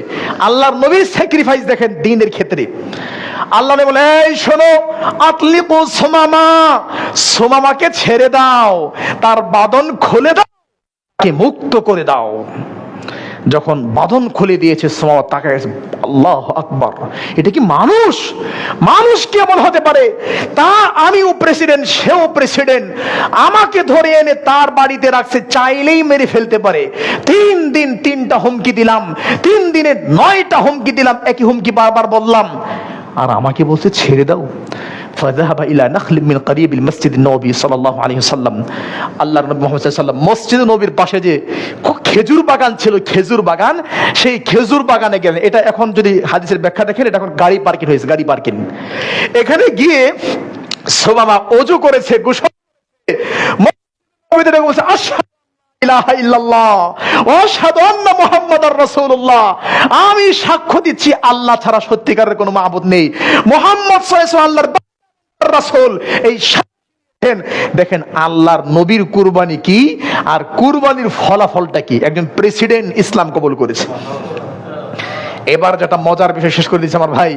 আল্লাহর নবীর স্যাক্রিফাইস দেখেন দ্বীনের ক্ষেত্রে। আল্লাহ নবী বলে, এই শোনো, আতলিকু সুমামা, সুমামাকে ছেড়ে দাও, তার বাঁধন খুলে দাও, তাকে মুক্ত করে দাও। যখন বাঁধন খুলে দিয়েছে, সুমামা তাকায়, আল্লাহু আকবার, এটা কি মানুষ? মানুষ কেমন হতে পারে? তা আমিও প্রেসিডেন্ট, সেও প্রেসিডেন্ট, আমাকে ধরে এনে তার বাড়িতে রাখছে, চাইলেই মেরে ফেলতে পারে। 3 দিন 3টা হুমকি দিলাম, 3 দিনে 9টা হুমকি দিলাম, একই হুমকি বারবার বললাম, আর আমাকে বলছে ছেড়ে দাও। فذهب الى نخل من قريب المسجد النبوي صلى الله عليه وسلم, আল্লাহর নবী মুহাম্মদ সাল্লাল্লাহু আলাইহি ওয়াসাল্লাম মসজিদ নববীর পাশে যে খেজুর বাগান ছিল, খেজুর বাগান, সেই খেজুর বাগানে গেলেন। এটা এখন যদি হাদিসের ব্যাখ্যা দেখেন, এটা এখন গাড়ি পার্কিং হয়েছে, গাড়ি পার্কিং। এখানে গিয়ে সুমামা ওযু করেছে, গোসল করেছে, বলছে আশহাদু ইলাহা ইল্লাল্লাহ ওয়া আশহাদু আন্না মুহাম্মাদার রাসূলুল্লাহ, আমি সাক্ষ্য দিচ্ছি আল্লাহ ছাড়া সত্যিকারের কোনো মাবুদ নেই, মুহাম্মদ সাল্লাল্লাহু আলাইহি ওয়াসাল্লাম আল্লাহর রাসূল। এই দেখেন আল্লাহর নবীর কুরবানি কি, আর কুরবানির ফলাফলটা কি। একজন প্রেসিডেন্ট ইসলাম কবুল করেছে। এবার যেটা মজার বিষয় শেষ করে দিয়েছে আমার ভাই,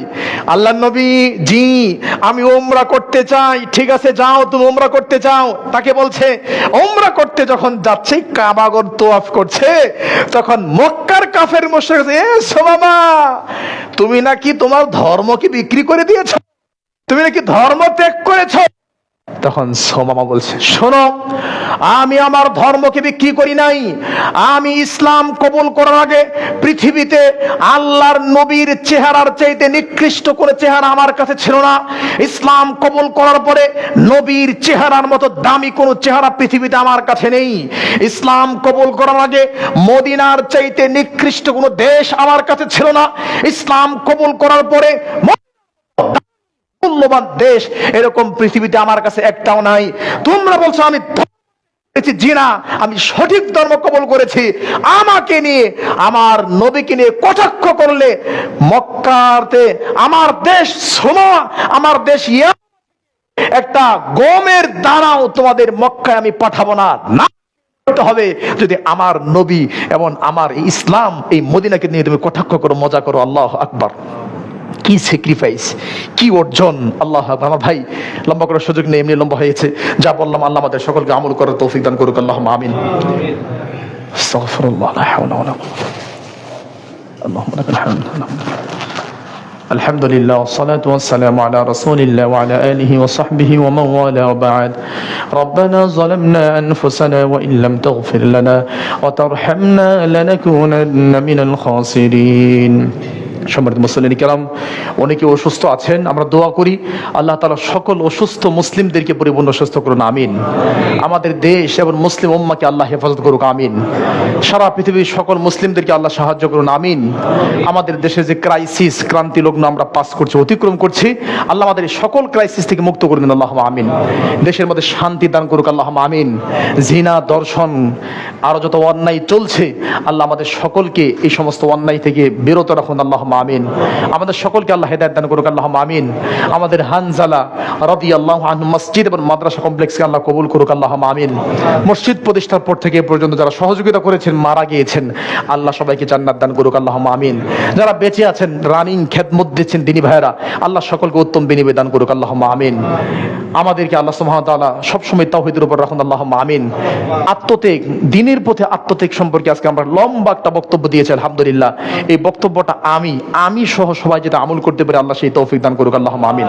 আল্লাহর নবী, জি আমি উমরা করতে চাই। ঠিক আছে, যাও, তুমি উমরা করতে চাও। তাকে বলছে উমরা করতে যখন যাচ্ছে, কাবাগর তোয়াফ করছে, তখন মক্কার কাফের মুশরিক, এ সুমামা, তুমি নাকি তোমার ধর্ম কি বিক্রি করে দিয়েছো, তুমি নাকি ধর্ম ত্যাগ করেছো। তখন সুমামা বলছে, শোনো, আমি আমার ধর্মকে বিক্রি করি নাই। আমি ইসলাম কবুল করার আগে পৃথিবীতে আল্লাহর নবীর চেহারার চাইতে নিকৃষ্ট করে চেহারা আমার কাছে ছিল না। ইসলাম কবুল করার পরে নবীর চেহারার মতো দামি কোনো চেহারা পৃথিবীতে আমার কাছে নেই। ইসলাম কবুল করার আগে মদিনার চাইতে নিকৃষ্ট কোনো দেশ আমার কাছে ছিল না। ইসলাম কবুল করার পরে মূল্যবান দেশ এরকম পৃথিবীতে আমার কাছে একটাও নাই। তোমরা বলছো আমি জি না, আমি সঠিক ধর্ম কবুল করেছি। আমাকে নিয়ে, আমার নবীকে নিয়ে কটাক্ষ করলে মক্কাতে, আমার দেশ সোমা, আমার দেশ একটা গমের দানাও তোমাদের মক্কায় আমি পাঠাবো না। না হবে যদি আমার নবী এবং আমার ইসলাম, এই মদিনাকে নিয়ে তুমি কটাক্ষ করো, মজা করো। আল্লাহু আকবার, কি স্যাক্রিফাইস, কি অর্জন। আল্লাহ, আমার ভাই লম্বা করার সুযোগ নেই, এমনি লম্বা হয়েছে। যা বললাম আল্লাহ আমাদের সকলকে আমল করার তৌফিক দান করুক। আল্লাহুম্মা আমিন। আস্তাগফিরুল্লাহ, লা হাওলা ওয়ালা কুওয়াতা। আল্লাহুম্মা লাকাল হামদ। আলহামদুলিল্লাহ, والصلاة والسلام على رسول الله وعلى آله وصحبه ومن والاه وبعد. ربنا ظلمنا أنفسنا وإن لم تغفر لنا وترحمنا لنكونن من الخاسرين. সম্মানিত মুসলিম কিরাম, অনেকে অসুস্থ আছেন, আমরা দোয়া করি আল্লাহ তাআলা সকল অসুস্থ মুসলিমদেরকে পরিপূর্ণ সুস্থ করুন, আমিন। আমাদের দেশ এবং মুসলিম উম্মাহকে আল্লাহ হেফাজত করুক, আমিন। সারা পৃথিবীর সকল মুসলিমদেরকে আল্লাহ সাহায্য করুন, আমিন। আমাদের দেশে যে ক্রাইসিস, ক্রান্তি লগ্ন আমরা পাস করছি, অতিক্রম করছি, আল্লাহ আমাদের এই সকল ক্রাইসিস থেকে মুক্ত করে দিন, আল্লাহুম্মা আমিন। দেশের মধ্যে শান্তি দান করুক, আল্লাহুম্মা আমিন। জিনা, দর্শন, আরো যত অন্যায় চলছে, আল্লাহ আমাদের সকলকে এই সমস্ত অন্যায় থেকে বিরত রাখুন, আল্লাহুম্মা আমিন। আমাদের সকলকে আল্লাহ হেদায়েত দান করুক, আল্লাহুম্মা আমিন। আমাদের হানজালা রাদিয়াল্লাহু আনহু মসজিদ এবং মাদ্রাসা কমপ্লেক্সকে আল্লাহ কবুল করুক, আল্লাহুম্মা আমিন। মসজিদ প্রতিষ্ঠার পর থেকে এ পর্যন্ত যারা সহযোগিতা করেছেন, মারা গিয়েছেন, আল্লাহ সবাইকে জান্নাত দান করুক, আল্লাহুম্মা আমিন। যারা বেঁচে আছেন, রানিং খেদমত দিচ্ছেন দিনী ভাইরা, আল্লাহ সকলকে উত্তম বিনিময় দান করুক, আল্লাহুম্মা আমিন। আমাদেরকে আল্লাহ সুবহানাহু ওয়া তাআলা সবসময় তাওহীদের উপর রাখুন, আল্লাহুম্মা আমিন। আত্মত্যাগ, দ্বীনের পথে আত্মত্যাগ সম্পর্কে আজকে আমরা লম্বা একটা বক্তব্য দিয়েছি, আলহামদুলিল্লাহ। এই বক্তব্যটা আমি সহ সবাই যেটা আমল করতে পারে, আল্লাহ সেই তৌফিক দান করুক, আল্লাহুম্মা আমিন।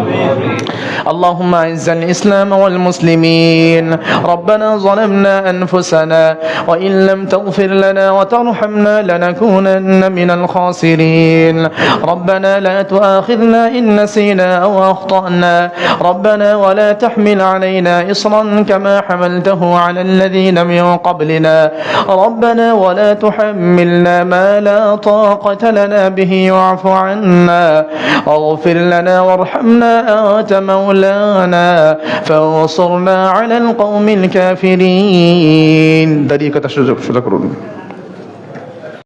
اللهم اعز الإسلام والمسلمين ربنا ظلمنا أنفسنا وإن لم تغفر لنا وترحمنا لنكونن من الخاسرين ربنا لا تؤاخذنا إن نسينا أو أخطأنا ربنا ولا تحمل علينا إصرا كما حملته على الذين من قبلنا ربنا ولا تحملنا ما لا طاقة لنا به واعف عنا واغفر لنا وارحمنا أنت مولانا فانصرنا على القوم الكافرين. দাঁড়িয়ে কথা সোজা করুন।